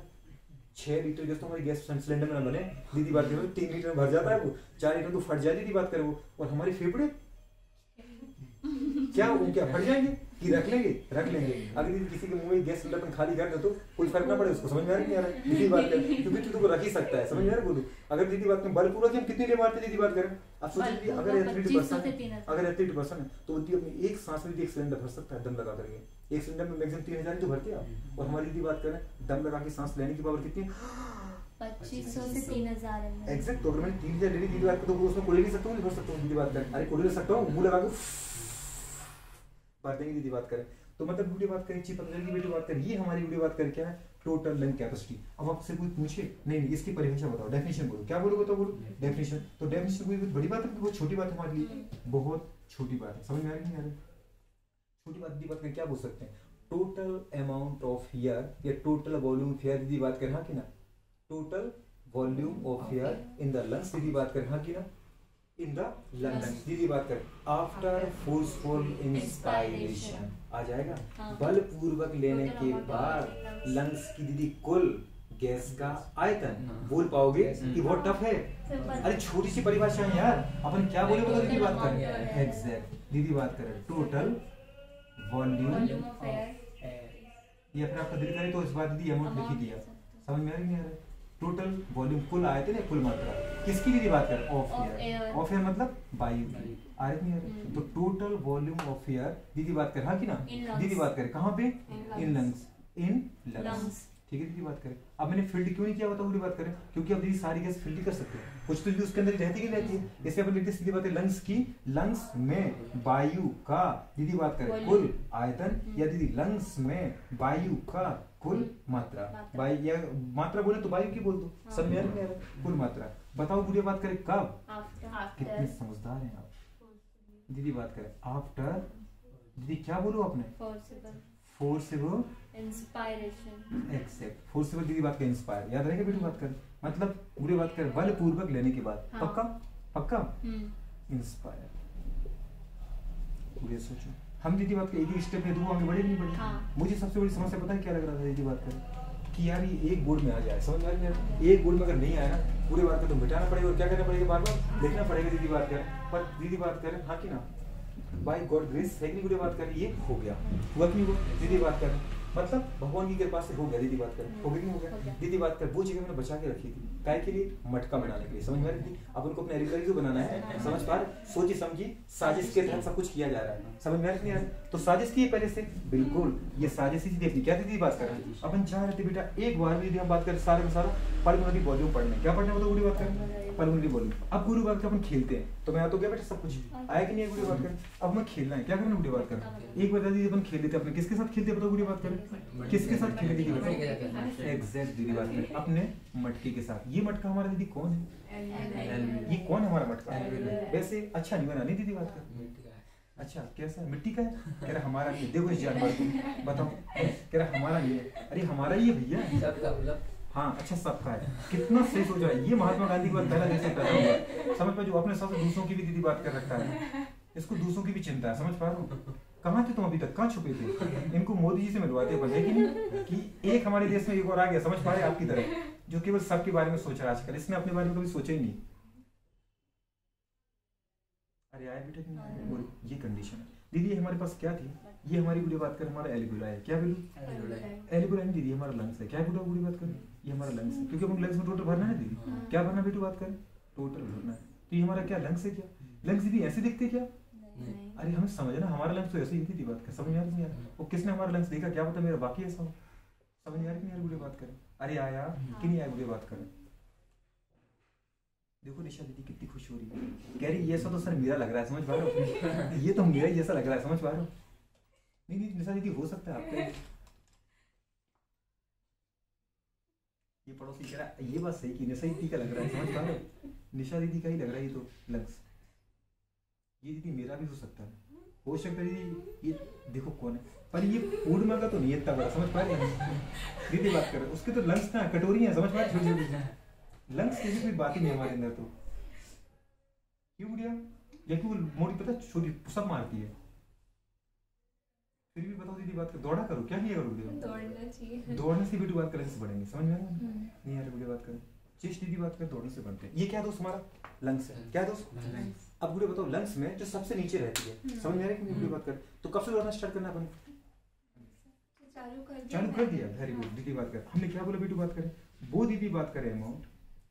6 लीटर गैस तो हमारी गैस सिलेंडर में ना बने दीदी बात करें 3 लीटर में भर जाता है वो 4 लीटर तो फट जाए दीदी बात करें वो, और हमारे फेफड़े क्या वो क्या फट जाएंगे कि रख लेंगे अगर दीदी किसी के मुंह में गैस सिलेंडर खाली कर दो तो कोई फर्क ना पड़े उसको, समझ में आ रही है दीदी बात करें क्योंकि तू तो रख ही सकता है, समझ में आ रहा बोलू। अगर दीदी बात करें बलपूर्वक हम कितनी ले मारते दीदी बात करें, अब सोचिए अगर एथलीट पर्सन है तो वो अपनी एक सांस में एक सिलेंडर भर सकता है दम लगा करके, एक सिलेंडर में मैक्सिमम 3000 तो भरते हैं आप, और हमारी दीदी बात करें दम लगा के सांस लेने की पावर कितनी है 2500 से 3000 है एग्जैक्ट। तो अगर मैंने 3000 ले ली दीदी बात तो उसमें कोड़ी नहीं सकता हूँ, नहीं भर सकता हूँ दीदी बात करें, अरे कोड़ी ले सकता हूँ मुंह लगा के भर देंगे दीदी बात करें। तो मतलब वीडियो बात करें चिप की वीडियो बात करें, ये हमारी वीडियो बात करें क्या है टोटल लंग कैपेसिटी। अब आपसे कोई पूछे नहीं इसकी परिभाषा बताओ, डेफिनेशन बोलो, क्या बोलो बताओ बोलो डेफिनेशन। तो डेफिनेशन कोई बड़ी बात है बहुत छोटी बात है हमारे लिए, बहुत छोटी बात है, समझ में आ रही नहीं आ रही छोटी बात दीदी बात करें क्या बोल सकते हैं टोटल अमाउंट ऑफ एयर या टोटल वॉल्यूम ऑफ एयर दीदी बात करें हाँ कि ना, total volume of air in the lungs दीदी बात करें हाँ कि ना, इन द लंग्स दीदी बात करें आफ्टर फोर्सफुल इंस्पायरेशन आ जाएगा बलपूर्वक लेने के बाद लंग्स की दीदी कुल गैस का आयतन बोल पाओगे कि बहुत टफ है, अरे छोटी सी परिभाषा है यार, अपन क्या बोले बोलो दीदी बात करें एग्जैक्ट दीदी बात करें टोटल वॉल्यूम या फिर आपका दिल करे तो इस बात दीदी अमाउंट लिख ही दिया, समझ में आ रही नहीं आ रहा टोटल वॉल्यूम कुल आयतन है कुल मात्रा किसकी दीदी बात करें ऑफ एयर मतलब वायु की आ रही नहीं आ रही, तो टोटल वॉल्यूम ऑफ एयर दीदी बात करें हाँ कि ना दीदी बात करें कहाँ पे इन लंग्स ठीक है दीदी बात करें। अब मैंने फील्ड क्यों नहीं किया बताओ पूरी बात करें क्योंकि अब दीदी सारी गैस फील्ड कर सकते हैं, कुछ तो उसके अंदर रहती कि नहीं रहती है, इससे अपन लिखते सीधी बात है लंग्स की लंग्स में वायु का दीदी बात करें कुल आयतन या दीदी लंग्स में वायु का कुल मात्रा वायु या मात्रा बोले तो वायु की बोल दो सब में आ रहा कुल मात्रा। बताओ बुढ़िया बात करें कब कितने समझदार हैं आप दीदी बात करें आफ्टर दीदी क्या बोलो आपने फोर्सेबल इंस्पायरेशन एक्सेप्ट फोर्सेबल दीदी बात कर इंस्पायर याद रहेगा बेटी बात कर मतलब बुरी बात कर बलपूर्वक लेने के बाद हाँ। पक्का इंस्पायर बुरी सोचो हम दीदी बात कर एक ही स्टेप में दो आगे बढ़े नहीं बढ़े। हाँ। मुझे सबसे बड़ी समस्या पता है क्या लग रहा था दीदी बात कर कि यार ये एक बोर्ड में आ जाए समझ में आ रही है, एक बोर्ड में अगर नहीं आया ना पूरी बात कर तो मिटाना पड़ेगा और क्या करना पड़ेगा बार बार देखना पड़ेगा दीदी बात कर, पर दीदी बात करें हाँ कि ना बाय गॉड ग्रेस है कि नहीं बुरी बात कर ये हो गया हुआ कि नहीं हुआ दीदी बात कर मतलब भगवान की कृपा से हो गया। दीदी बात कर हो गया, नहीं हो हो गया? गया। दीदी बात कर वो जगह मैंने बचा के रखी थी काय के लिए, मटका बनाने के लिए। समझ में आ रही थी? अब उनको अपने एग्रीकल्चर बनाना है, समझ पा रहे? सोची समझी साजिश के तहत सब कुछ किया जा रहा है। समझ में आ रही है? तो साजिश की है पहले से, बिल्कुल ये साजिश ही थी अपनी। क्या दीदी बात कर रहे हैं? अपन चाह रहे थे बेटा एक बार भी हम बात करें सारे का सारा पल्मोनरी वॉल्यूम पढ़ना। क्या पढ़ना बताओ? गुड़ी बात करें पल्मोनरी वॉल्यूम। अब गुड़ी बात कर अपन खेलते हैं तो मैं आ तो गया बेटा सब कुछ आया कि नहीं? गुड़ी बात करें अब मैं खेलना है, क्या करना? गुड़ी बात करें एक बार दीदी अपन खेल लेते अपने किसके साथ खेलते बताओ? गुड़ी बात करें किसके साथ खेले दीदी बताओ? एग्जैक्ट दीदी बात करें अपने मटके के साथ। ये मटका हमारा दीदी कौन है? ये कौन है हमारा मटका? वैसे अच्छा नहीं बना, नहीं दीदी बात कर? अच्छा कैसा है? मिट्टी का है? कह रहा हमारा नहीं है। देखो इस जानवर को बताओ, कह रहा हमारा नहीं है। अरे हमारा ही है भैया। हाँ अच्छा सबका है। कितना सही सोच रहा है। ये महात्मा गांधी के बाद पहला देश पैदा हुआ, समझ पा? जो अपने साथ दूसरों की भी दीदी बात कर रखता है, इसको दूसरों की भी चिंता है। समझ पा रहे हो? कहाँ थे तुम अभी तक? कहाँ छुपे थे? इनको मोदी जी से मिलवाते बने कि नहीं कि एक हमारे देश में एक और आ गया, समझ पा रहे आपकी तरह, जो केवल सबके बारे में सोच रहा है आजकल। इसने अपने बारे में कभी सोचा ही नहीं। अरे आया बेटा कि नहीं? बोलो ये कंडीशन है दीदी। ये हमारे पास क्या थी? ये हमारी गुड़ी बात कर हमारा एलिबुला है। क्या बोलूं? एलिबुला नहीं दीदी, हमारा लंग्स है। क्या बोला गुड़ी बात कर? ये हमारा लंग्स है, क्योंकि हम लंग्स में टोटल भरना है दीदी। क्या भरना बेटू बात कर? टोटल भरना है। तो ये हमारा क्या लंग्स है? क्या लंग्स दीदी ऐसे दिखते क्या? अरे हमें समझना हमारा लंग्स तो ऐसे ही थी बात कर। समझ में आ रही है? वो किसने हमारा लंग्स देखा? क्या पता मेरा बाकी ऐसा हो। समझ में आ रही नहीं यार? गुड़ी बात करें। अरे आया कि नहीं आया? गुड़ी बात करें। देखो निशा दीदी कितनी खुश हो रही है, कह रही ये ऐसा तो सर मेरा लग रहा है। समझ पा रहे हो? ये तो मेरा ही जैसा लग रहा है। समझ पा रहे हो? नहीं नहीं निशा दीदी हो सकता है आपका। ये पड़ोसी कह रहा है ये बात सही की, निशा दीदी का लग रहा है। समझ पा रहे हो? निशा दीदी का ही लग रहा है ये तो लंग्स। ये दीदी मेरा भी हो सकता है, हो सकता है दीदी। ये देखो कौन है, पर ये पूर्णिमा का तो नहीं है इतना बड़ा। समझ पा रहे हैं? दीदी बात कर रहे उसके तो लंग्स ना कटोरी है। समझ पा रहे? छोटी छोटी लंग्स की कोई बात ही नहीं हमारे अंदर। तो क्यों बुढ़िया? या क्यों मोटी पता छोटी सब मारती है? फिर भी बताओ दीदी बात कर। दौड़ा करो, क्या किया करो बुढ़िया? दौड़ना चाहिए। दौड़ने से बेटी बात करने से बढ़ेंगे। समझ में आ रहा है? नहीं आ रहा? बुढ़िया बात कर चेस्ट दीदी बात कर दौड़ने से बढ़ते हैं। ये क्या दोस्त हमारा लंग्स है। क्या दोस्त? अब बुढ़िया बताओ लंग्स में जो सबसे नीचे रहती है, समझ में आ रहा है कि बुढ़िया बात कर? तो कब से दौड़ना स्टार्ट करना अपन? चालू कर दिया। वेरी गुड दीदी बात कर। हमने क्या बोला बेटू बात करें? वो दीदी बात करे अमाउंट।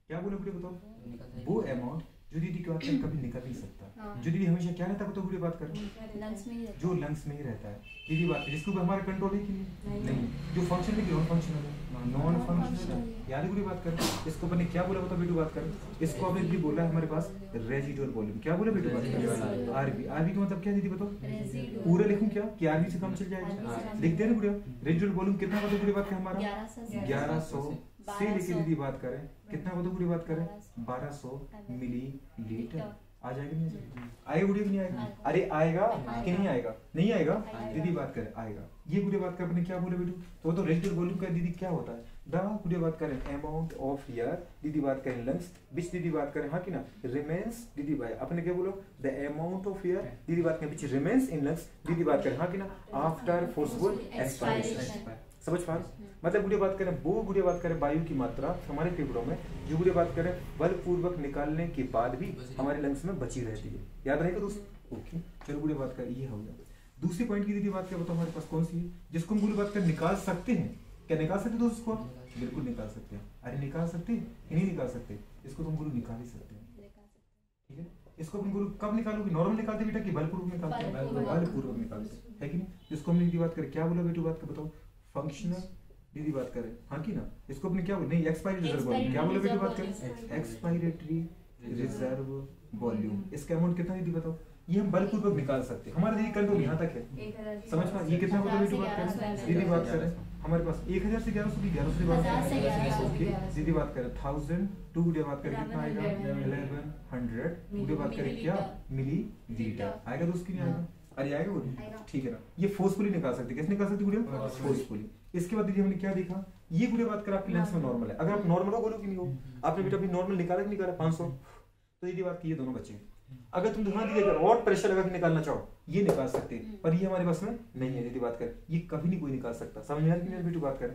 क्या बोले बुढ़िया बताओ? वो अमाउंट जो दीदी की बात करें कभी निकल नहीं सकता। जो दीदी हमेशा क्या रहता है बताओ? बुढ़िया बात करें जो लंग्स में ही रहता है। दीदी बात जिसके ऊपर हमारा कंट्रोल है कि नहीं? जो फंक्शन है कि नॉन फंक्शनल है? नॉन फंक्शनल है। याद है बुढ़िया बात करें? इसको अपन ने क्या बोला बताओ बेटू बात करें? इसको आपने दीदी बोला है हमारे पास रेजिडुअल वॉल्यूम। क्या बोला बेटू बात करें? आरबी। आरबी का मतलब क्या दीदी बताओ? पूरा लिखूं क्या कि आरबी से कम चल जाएगा? लिखते हैं ना बुढ़िया। रेजिडुअल वॉल्यूम कितना बताओ बुढ़िया बात करें? हमारा 1100 से लेके दीदी बात करें कितना बताओ बुढ़िया बात करें? 1200 मिलीलीटर। आ जाएगा नहीं? आएगा बुढ़िया नहीं आएगा? अरे आएगा कि नहीं आएगा? नहीं आएगा दीदी बात करें आएगा। ये बुढ़िया बात कर अपने क्या बोले बेटू? तो रेजिडुअल वॉल्यूम का दीदी क्या होता है? द बुढ़िया बात करें अमाउंट ऑफ एयर दीदी बात करें लंग्स विच दीदी बात करें हाँ कि ना रिमेन्स दीदी बात अपने क्या बोलो? द अमाउंट ऑफ एयर दीदी बात करें विच रिमेन्स इन लंग्स दीदी बात करें हाँ कि ना आफ्टर फोर्सफुल एक्सपायरेशन। समझ पा रहे? मतलब बुढ़िया बात करें वो बुढ़िया बात करें वायु की मात्रा हमारे फेफड़ों में जो बुढ़िया बात करें बलपूर्वक निकालने के बाद भी हमारे लंग्स में बची रहती है। याद रहेगा दोस्त? ओके चलो बुढ़िया बात कर ये हो गया। दूसरी पॉइंट की दीदी बात क्या बताओ हमारे पास कौन सी है जिसको हम बुढ़िया बात कर निकाल सकते हैं? क्या निकाल सकते दोस्त इसको? बिल्कुल निकाल सकते हैं। अरे निकाल सकते हैं कि नहीं निकाल सकते? इसको तुम गुरु निकाल ही सकते हैं। ठीक है इसको अपन गुरु कब निकालोगे? नॉर्मल निकालते बेटा कि बलपूर्वक निकालते हैं? बलपूर्वक निकालते है कि नहीं? जिसको हमने दीदी बात कर क्या बोला बेटू बात कर बताओ? फंक्शनल दीदी बात करें हाँ कि ना? इसको अपने क्या बोले? नहीं एक्सपायरी रिजर्व वॉल्यूम। क्या बोले बेटी बात करें? Expiratory reserve volume. इसका अमाउंट कितना दीदी बताओ? ये हम बलपूर्वक निकाल सकते हैं। हमारा दीदी कंट्रोल यहाँ तक है। समझ पा? ये कितना होता है बेटी बात करें? दीदी बात करें हमारे पास 1000 से 1100 की 1100 से बात करें। ओके दीदी बात करें 1000 टू बुढ़िया बात करें कितना आएगा? 1100 बुढ़िया बात करें क्या? मिलीलीटर आएगा दोस्त की नहीं आएगा? अरे आएगा वो ठीक है ना? ये फोर्सफुली निकाल सकते। कैसे निकाल सकते गुड़िया? फोर्सफुली। इसके बाद दीदी हमने क्या देखा? ये गुड़िया बात कर आपके लेंस में नॉर्मल है। अगर आप नॉर्मल हो बोलो कि नहीं हो? आपने बेटा अभी नॉर्मल निकाला कि निकाला 500 तो दीदी बात की ये दोनों बच्चे अगर तुम ध्यान दीजिएगा और प्रेशर लगा के निकालना चाहो ये निकाल सकते हैं पर ये हमारे पास में नहीं है। दीदी बात कर ये कभी नहीं कोई निकाल सकता। समझ में आ रही है बेटी बात कर?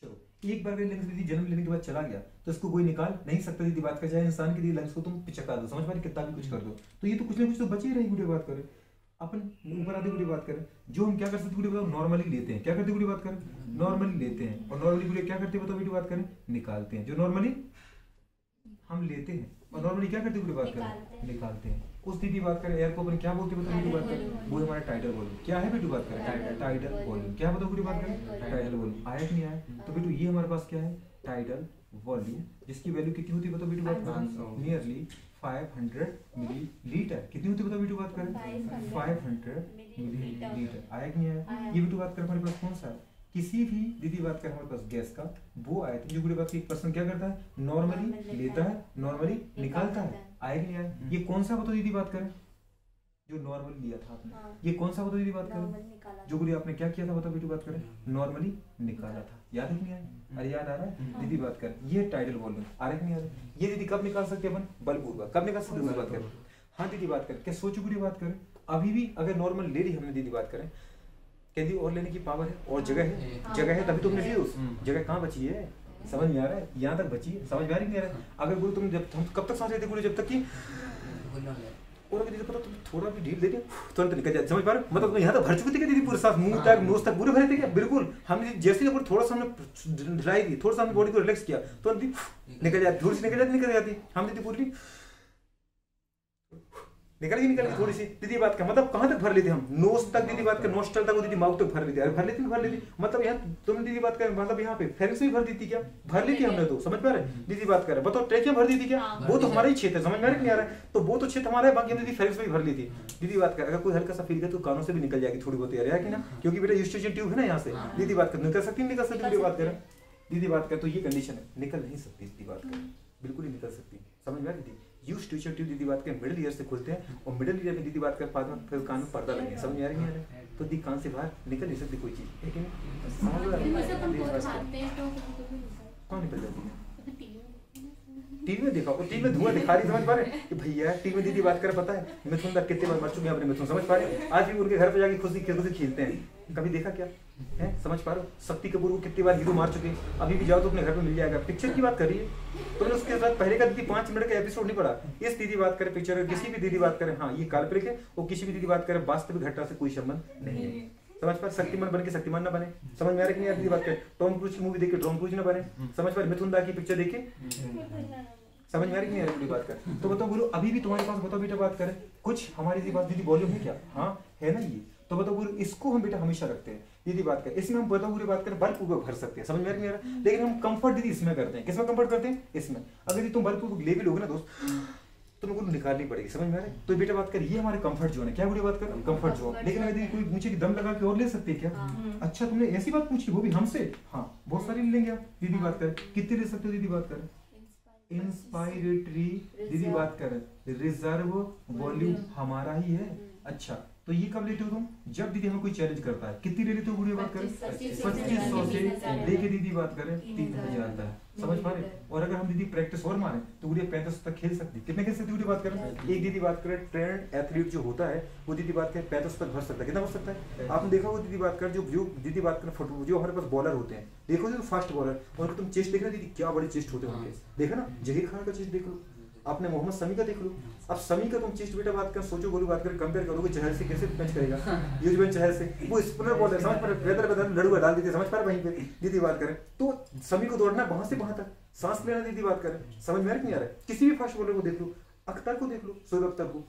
चलो एक बार लेंस दीदी जन्म लेने के बाद चला गया तो इसको कोई निकाल नहीं सकता। दीदी बात कर चाहे इंसान के लिए लेंस को तुम पिचका दो समझ पा रहे कितना भी कुछ कर दो तो ये तो कुछ ना कुछ तो बचे ही रही गुड़िया बात करे। अपन ऊपर आधी गुड़ी बात करें, जो हम क्या कर सकते हैं नॉर्मली लेते हैं, क्या करते गुड़ी बात करें नॉर्मली लेते हैं, और नॉर्मली गुड़ी क्या करते हैं बताओ बेटी बात करें निकालते हैं, जो नॉर्मली हम लेते हैं और नॉर्मली क्या करते गुड़ी बात करें निकालते हैं। उस दीदी बात करें एयर को अपन क्या बोलते हैं बताओ बेटी बात करें, वो हमारा टाइडल वॉल्यूम क्या है बेटी बात करें टाइडल वॉल्यूम, क्या बताओ गुड़ी बात करें टाइडल वॉल्यूम, आया कि नहीं आया? तो बेटू ये हमारे पास क्या है टाइडल वॉल्यूम, जिसकी वैल्यू कितनी होती है बताओ बेटी बात करें नियरली 500 मिलीलीटर, कितनी होती है बताओ बेटू बात करें 500 मिलीलीटर, आया कि नहीं आया? ये बेटू बात करें हमारे पास कौन सा है, किसी भी दीदी बात करें हमारे पास गैस का वो आया जो गुड़ी बात की एक पर्सन क्या करता है नॉर्मली लेता है नॉर्मली निकालता है, आया कि नहीं आया? ये कौन सा बताओ दीदी बात करें जो नॉर्मली लिया था आपने, ये कौन सा बताओ दीदी बात करें जो गुड़ी आपने क्या किया था बताओ बेटी बात करें नॉर्मली निकाला था, याद है कि नहीं आया? अरे याद आ रहा है दीदी बात करें, ये टाइडल वॉल्यूम आ रहा है कि नहीं आ रहा? ये दीदी कब निकाल सकते हैं अपन बलपूर्वक, कब निकाल सकते हैं बात करें? हाँ दीदी बात करें, क्या सोचो गुड़ी बात करें अभी भी अगर नॉर्मल ले ली हमने दीदी बात करें कहती और लेने की पावर है और जगह है तभी तुमने ली, उस जगह कहाँ बची है समझ में आ रहा है? यहाँ तक बची है, समझ में आ रही नहीं आ रहा है? अगर गुरु तुम जब हम कब तक सांस लेते गुरु जब तक कि और अगर दीदी पता तुम थोड़ा भी ढील देते तुरंत निकल जाए, समझ पा रहे? मतलब यहाँ तक भर चुकी थी क्या दीदी पूरे सांस मुंह तक नोज तक पूरे भरे थे क्या? बिल्कुल हमने जैसे ही थोड़ा सा हमने ढिलाई दी, थोड़ा सा हमने बॉडी को रिलैक्स किया तो निकल जाती, थोड़ी सी निकल जाती हम दीदी पूरी निकल गई थोड़ी सी दीदी बात का मतलब कहां तक भर लेते हम नोज तक दीदी बात का नोस्टल तक वो दीदी माउथ तक भर लेती, अरे भर लेती मतलब यहाँ तुमने दीदी बात कर मतलब यहाँ पे फेरिंग्स भी भर दी थी क्या? भर ली थी हमने तो, समझ पा रहे दीदी बात कर रहे बताओ ट्रेकिया भर दी थी क्या? वो तो हमारा ही क्षेत्र है, समझ में नहीं आ रहा है? तो वो तो क्षेत्र हमारा है, बाकी दीदी फेरिंग्स भी भर ली थी दीदी बात कर। अगर कोई हल्का सा फील करे तो कानों से भी निकल जाएगी थोड़ी बहुत यार कि ना, क्योंकि बेटा यूस्टेशन ट्यूब है ना यहाँ से दीदी बात कर निकल सकती दीदी बात करें दीदी बात कर, तो ये कंडीशन है निकल नहीं सकती दीदी बात कर, बिल्कुल ही निकल सकती, समझ में आ रही थी? यूज ट्यूशन ट्यूब दीदी बात के मिडिल ईयर से खुलते हैं और मिडिल ईयर में दीदी बात कर बाद में फिर कान में पर्दा लगे, समझ में आ रही है? तो दी कान से बाहर निकल नहीं सकती कोई चीज, लेकिन कौन निकल जाती है? टीवी में देखा और टीवी में धुआं दिखा रही, समझ पा रहे कि भैया टीवी में दीदी बात कर पता है मिथुन दा कितने बार मर चुके हैं अपने मिथुन, समझ पा रहे? आज भी उनके घर पे जाके खुशी खेलते हैं, कभी देखा क्या है? समझ पा रहे हो? शक्ति कपूर को कितनी बार हीरो मार चुके हैं, अभी भी जाओ तो अपने घर पे मिल जाएगा। पिक्चर की बात करिए तुमने उसके साथ पहले का दीदी 5 मिनट का एपिसोड नहीं पड़ा, इस दीदी बात करे पिक्चर किसी भी दीदी बात करे, हाँ ये काल्पनिक है और किसी भी दीदी बात करे वास्तविक घटना से कोई संबंध नहीं है, समझ पा? शक्तिमान बन के शक्तिमान ना बने, समझ में आ रही नहीं दीदी बात करे? टॉम क्रूज की मूवी देख के टॉम क्रूज ना बने, समझ पा? मिथुन दा की पिक्चर देखे समझ में आ रही नहीं आ रही बात कर? तो बताओ बोलो अभी भी तुम्हारे पास बताओ बेटा बात करें कुछ हमारी दीदी वॉल्यूम है क्या? हाँ है ना ये, तो बताओ बोलो इसको हम बेटा हमेशा रखते हैं दीदी बात करें, इसमें हम बताओ पूरी बात करें बलपूर्वक भर सकते हैं, समझ में आ रहा? लेकिन हम कंफर्ट दीदी इसमें करते हैं, किसमें कंफर्ट करते हैं? इसमें। अगर यदि तुम बलपूर्वक ले भी लोगे ना दोस्त तो तुमको निकालनी पड़ेगी, समझ में आ रहा है? तो बेटा बात कर ये हमारे कंफर्ट जोन है, क्या बुरी बात कर कंफर्ट जोन। लेकिन अगर कोई नीचे की दम लगा के और ले सकते हैं क्या? अच्छा तुमने ऐसी बात पूछी वो भी हमसे, हाँ बहुत सारी ले लेंगे आप दीदी बात करें, कितने ले सकते हो दीदी बात करें? इंस्पायरेटरी दीदी बात करें, रिजर्व वॉल्यूम हमारा ही है। अच्छा तो ये कब लेते हो तुम? जब दीदी हमें कोई चैलेंज करता है, कितनी ले लेते हो बुढ़िया बात करें? 2500 से लेके दीदी बात करें 3000 तक, समझ पा रहे? और अगर हम दीदी प्रैक्टिस और मारे तो बुढ़िया 3500 तक खेल सकती, कितने खेल सकती बुढ़िया बात करें? एक दीदी बात करें ट्रेंड एथलीट जो होता है वो दीदी बात करें 3500 तक भर सकता है, कितना भर सकता है? आपने देखा वो दीदी बात कर जो दीदी बात करें फुटबॉल जो हमारे पास बॉलर होते हैं, देखो जो फास्ट बॉलर और तुम चेस्ट देख रहे दीदी क्या बड़े चेस्ट होते होंगे, देखा ना जहीर खान का चेस्ट देख लो, आपने मोहम्मद शमी का देख लो, अब शमी का तुम चेस्ट बेटा बात कर सोचो गोलू बात कर कंपेयर करोगे चहल से, कैसे पंच करेगा युजवेंद्र चहल से? वो स्पिनर बॉलर समझ पा रहे, वेदर लड़ुआ डाल देते, समझ पा रहे? वहीं पे दीदी बात करें तो शमी को दौड़ना वहां से वहां तक, सांस लेना दीदी बात करें, समझ में नहीं आ रहा है? किसी भी फास्ट बॉलर को देख लो, अख्तर को देख लो, शोएब अख्तर को,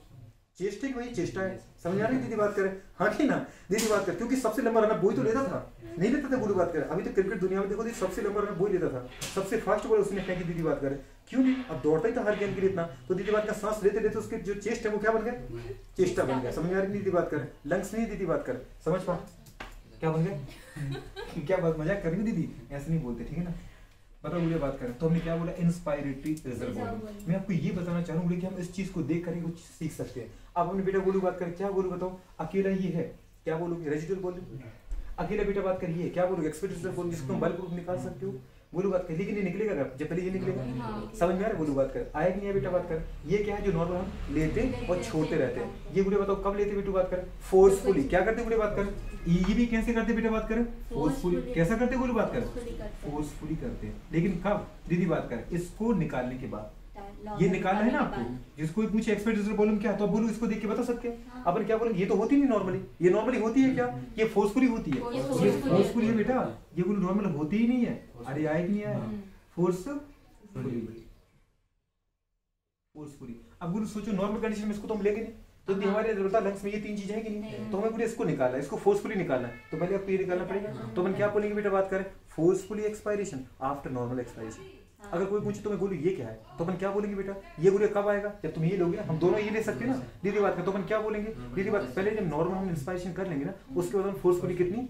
चेष्टे की वही चेष्टा है, समझ आ रही दीदी बात करें? हाँ कि ना दीदी बात कर, क्योंकि सबसे लंबा रनर वही तो लेता था, नहीं लेता था गोलू बात करें। अभी तो क्रिकेट दुनिया में देखो सबसे लंबा रनर वही लेता था, सबसे फास्ट बॉलर उसने फेंकी दीदी बात करें, क्यों नहीं? अब दौड़ता ही था हर गेंद के लिए इतना, तो दीदी बात का सांस लेते लेते उसके जो चेस्ट है वो क्या बन गया? चेष्टा बन गया, समझ आ रही दीदी बात करें? लंग्स नहीं दीदी बात करें, समझ पा क्या बन गया? क्या बात मजाक कर रही हो दीदी, ऐसे नहीं बोलते, ठीक है ना? बताओ मुझे बात करें तो हमने क्या बोला? Inspiratory reserve volume. मैं आपको ये बताना चाह रहा हूँ कि हम इस चीज को देख कर कुछ सीख सकते हैं। आप अपने बेटा बोलू बात करें, क्या बोलू बताओ? अकेला ये है, क्या बोलोगे? Residual volume. अकेला बेटा बात करिए, क्या बोलोगे? एक्सपेक्टेड वॉल्यूम, जिसको तुम बलपूर्वक निकाल सकते हो, बोलू बात कर, लेकिन ये निकलेगा जब पहले ये निकलेगा, समझ में आ रहा है? बोलू बात कर, आया कि नहीं है बेटा बात कर? ये क्या है जो नॉर्मल हम लेते और छोड़ते रहते हैं, ये बुढ़े बताओ कब लेते बेटा बात कर? फोर्सफुली। क्या करते बुढ़े बात कर? ये भी कैसे करते बेटा बात करें? फोर्सफुली। कैसा करते बोलो बात कर? फोर्सफुली करते हैं, लेकिन कब दीदी बात कर? इसको निकालने के बाद, ये निकालना है ना आपको, जिसको भी पूछे एक्सपेक्टेड रिजल्ट वॉल्यूम क्या है तो आप बोलो इसको देख के बता सकते हैं। हाँ। अपन क्या बोलेंगे, ये तो होती नहीं नॉर्मली, ये नॉर्मली होती है क्या, ये फोर्सफुली होती है, ये ये फोर्सफुली है बेटा, ये बोलो नॉर्मल होती ही नहीं है। अरे आए कि नहीं आया, फोर्सफुली, फोर्सफुली। अब बोलो सोचो नॉर्मल कंडीशन में इसको तो हम लेंगे नहीं, तो हाँ। हमारे लंग्स में ये तीन चीजें है कि नहीं, तो हमें पूरे इसको निकालना है, इसको फोर्सफुली निकालना है, तो पहले आपको ये निकालना पड़ेगा। तो अपन क्या बोलेंगे बेटा, बात करें forcefully expiration after normal expiration. अगर कोई पूछे तो मैं बोलूँ ये क्या है, तो अपन क्या बोलेंगे बेटा, ये बोले कब आएगा, जब तुम ये लोगे, हम दोनों ये ले सकते हैं ना दीदी बात कर, तो अपन क्या बोलेंगे दीदी बात, पहले जब नॉर्मल हम इंस्पायरेशन कर लेंगे ना, उसके बाद हम फोर्सफुली कितनी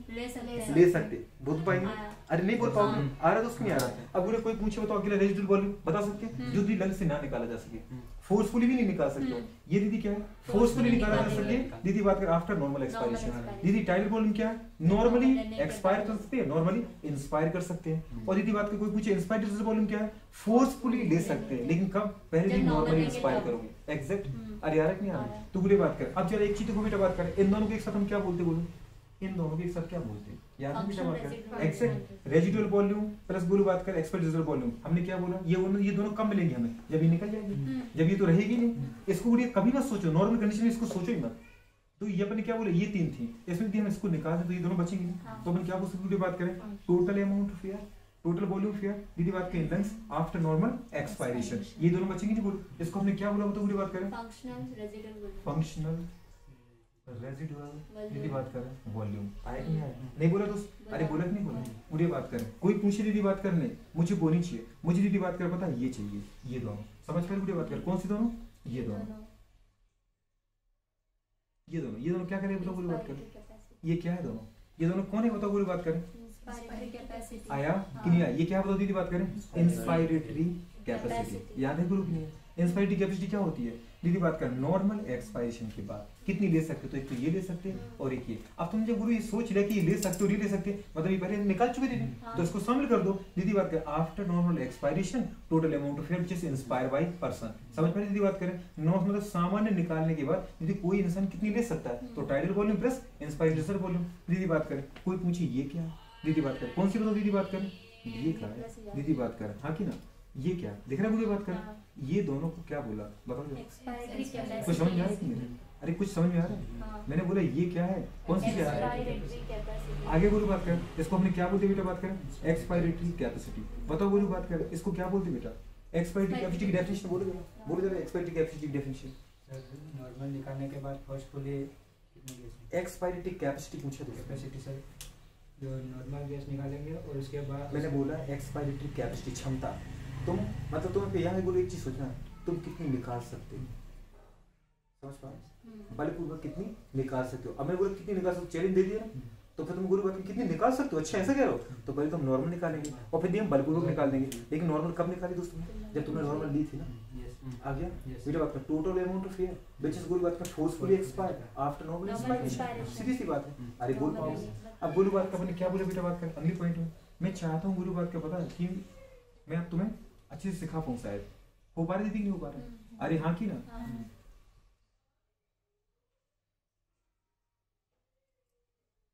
ले सकते, बोल पाएंगे, अरे नहीं बोल पाओगे, आ रहा तो उसको नहीं आ रहा। अब बोले कोई पूछे बताओ अकेला रेजिडुअल वॉल्यूम बता सकते हैं, जो दीदी लंग से ना निकाला जा सके, फोर्सफुली भी नहीं निकाल सकते हो, ये दीदी क्या है, फोर्सफुली निकाला जा सके, दीदी बात कर आफ्टर नॉर्मल एक्सपायरेशन। दीदी टाइडल वॉल्यूम क्या है, नॉर्मली एक्सपायर कर सकते हैं, नॉर्मली इंस्पायर कर सकते हैं। और दीदी बात कर कोई पूछे इंस्पायर्ड वॉल्यूम क्या है, फोर्सफुली ले सकते हैं, लेकिन कब, पहले दिन नॉर्मली इंस्पायर करोगे, एग्जैक्ट। अरे यार नहीं आ रहा, तो बोले बात कर। अब चलो एक चीज को बेटा बात करें, इन दोनों के एक साथ हम क्या बोलते, बोलो इन दोनों के एक साथ क्या बोलते हैं, याद है बेटा बात कर, एक्सेप्ट रेजिडुअल वॉल्यूम प्लस बोलो बात कर एक्सपेक्टेड रिजल्ट वॉल्यूम। हमने क्या बोला, ये दोनों कब मिलेंगे हमें, जब ये निकल जाएगी, जब ये तो रहेगी नहीं। इसको बोलिए कभी मत सोचो, नॉर्मल कंडीशन में इसको सोचो ही मत। तो ये अपन क्या बोले, ये तीन थी, इसमें भी हम इसको निकाल दें तो ये दोनों बचेंगे नहीं। तो अपन क्या बोल सकते, बात करें total amount of air, total volume of air, दीदी बात करें लंग्स आफ्टर नॉर्मल एक्सपायरेशन, ये दोनों बचेंगे नहीं। बोलो इसको हमने क्या बोला, तो बात करें फंक्शनल रेजिडुअल, दीदी बात करें वॉल्यूम, आया कि नहीं आया, नहीं बोला दोस्त, अरे बोला कि नहीं बोला, मुझे बात करें। कोई पूछे दीदी बात करने, मुझे बोलनी चाहिए, मुझे दीदी बात कर पता ये चाहिए, ये दोनों समझ कर मुझे बात कर, कौन सी दोनों, ये दोनों, ये दोनों क्या करें, बताओ पूरी बात कर, ये क्या है दोनों, ये दोनों कौन है बताओ पूरी बात करें, आया कि नहीं आया, ये क्या बताओ दीदी बात करें, इंस्पायरेटरी कैपेसिटी, याद है ग्रुप नहीं, इंस्पायरेटरी कैपेसिटी क्या होती है, दीदी बात कर नॉर्मल एक्सपायरेशन के बाद कितनी ले सकते हो, तो एक तो ये ले सकते हैं और एक ये। अब तुम जब गुरु ये सोच रहे कि ये ले सकते हो, ये ले सकते हैं, मतलब ये पहले निकाल चुके थे, तो इसको शामिल कर दो। दीदी बात कर after normal expiration total amount of air which is inspired by person, समझ में दीदी बात करें, नॉर्मल मतलब सामान्य निकालने के बाद दीदी कोई इंसान कितनी ले सकता है, तो tidal volume plus inspired reserve volume. दीदी बात करें कोई पूछे ये क्या है, दीदी बात करें कौन सी बताओ, दीदी बात करें ये क्या है, दीदी बात करें हाँ कि ना, ये क्या दिख रहा है, मुझे बात करें ये दोनों को क्या बोला बताओ, कुछ समझ में आ रहा है कि नहीं, अरे कुछ समझ में आ रहा है, मैंने बोला ये क्या है, कौन सी क्या है, आगे बोलो बात करें, इसको हमने क्या बोलते बेटा बात करें, एक्सपायरेटरी कैपेसिटी, बताओ बोलो बात करें, इसको क्या बोलते बेटा, एक्सपायरेटरी कैपेसिटी की डेफिनेशन बोलो जरा, बोलो जरा एक्सपायरेटरी कैपेसिटी की डेफिनेशन। नॉर्मल निकालने के बाद फोर्सफुली एक्सपायरेटरी कैपेसिटी पूछा तो कैपेसिटी सर, जो नॉर्मल गैस निकालेंगे और उसके बाद मैंने बोला एक्सपायरेटरी कैपेसिटी क्षमता, तुम मतलब तुम्हें यहाँ बोलो एक चीज सोचना, तुम कितनी निकाल सकते हो, समझ पाए बलपूर्वक कितनी निकाल सकते हो। अब मैं बोला कितनी निकाल सकते हो, चैलेंज दे दिया ना, तो फिर तुम गुरु बात कितनी निकाल सकते हो, अच्छा ऐसा कह रहे हो, तो पहले तो हम नॉर्मल निकालेंगे और फिर हम बलपूर्वक निकाल देंगे। लेकिन नॉर्मल कब निकाली दोस्तों, जब तुमने नॉर्मल ली थी ना, आ गया बेटा बात कर total amount of air which is गुरु बात कर forcefully expire after normal expiration, सीधी सी बात है, अरे बोल पाओगे। अब गुरु बात का मैंने क्या बोला बेटा बात कर, अगली पॉइंट में मैं चाहता हूँ गुरु बात का पता है कि मैं अब तुम्हें अच्छे से सिखा पाऊँ, शायद हो पा रही थी नहीं हो पा रहा, अरे हाँ की ना,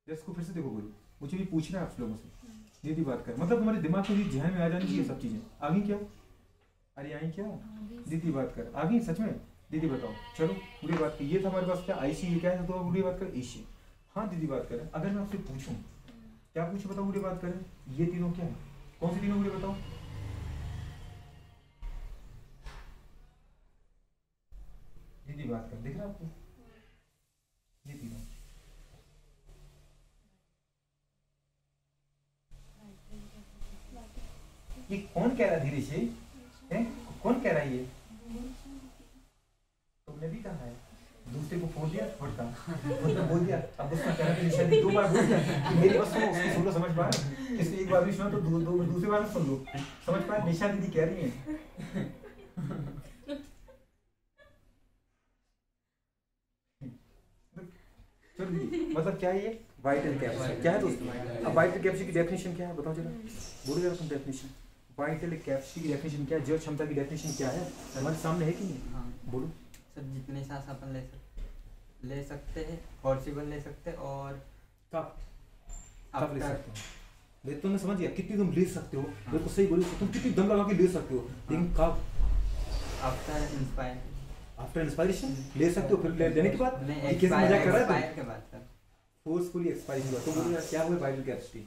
इसको फिर से देखो गुरु, मुझे भी पूछना है आप लोगों से, दीदी बात कर मतलब तुम्हारे दिमाग में ध्यान में आ जानी चाहिए सब चीजें, आ गई क्या, अरे आई क्या दीदी बात कर, आ गई सच में, दीदी बताओ चलो पूरी बात की, ये था हमारे पास क्या आईसी, ये क्या है, तो पूरी बात कर एसी, हाँ दीदी बात करें, अगर मैं आपसे पूछूं क्या पूछे बताओ, पूरी बात करें ये तीनों क्या है, कौन सी तीनों मुझे बताओ, दीदी बात कर दिख रहा आपको, ये तीनों ये कौन कह रहा है धीरे से है, कौन कह रहा है ये, तुमने भी कहा है, दूसरे को फोन दिया फटका मतलब बोल दिया, अब उसका कह रहा है निशा दो बार बोल दिया कि मेरी बात सुनो, उसकी सुनो, समझ पा रहे, किसी एक बार भी सुना तो दूसरी बार सुन लो, समझ पा, निशा दीदी कह रही है मतलब क्या है ये वाइटल कैपेसिटी, क्या है दोस्तों, अब वाइटल कैपेसिटी की डेफिनेशन क्या है बताओ जरा, बोलो जरा तुम डेफिनेशन, वाइटल कैपेसिटी की डेफिनेशन क्या है, जड़ क्षमता की डेफिनेशन क्या है, हमारे सामने है कि नहीं, हाँ बोलो सर, जितने सांस अपन ले सकते हैं, पॉसिबल ले सकते हैं, और कब कब ले सकते हो, मैं तुमने समझ गया कितनी तुम ले सकते हो, बिल्कुल सही बोली, तुम कितनी दम लगा के ले सकते हो, लेकिन कब आफ्टर इंस्पायर आफ्टर इंस्पायरेशन ले सकते हो, फिर लेने के बाद नहीं, ये कैसे मजाक कर रहा है एक्सपायर के बाद सर। फोर्सफुली एक्सपायर हुआ तो बोलो यार क्या हुआ वाइटल कैपेसिटी,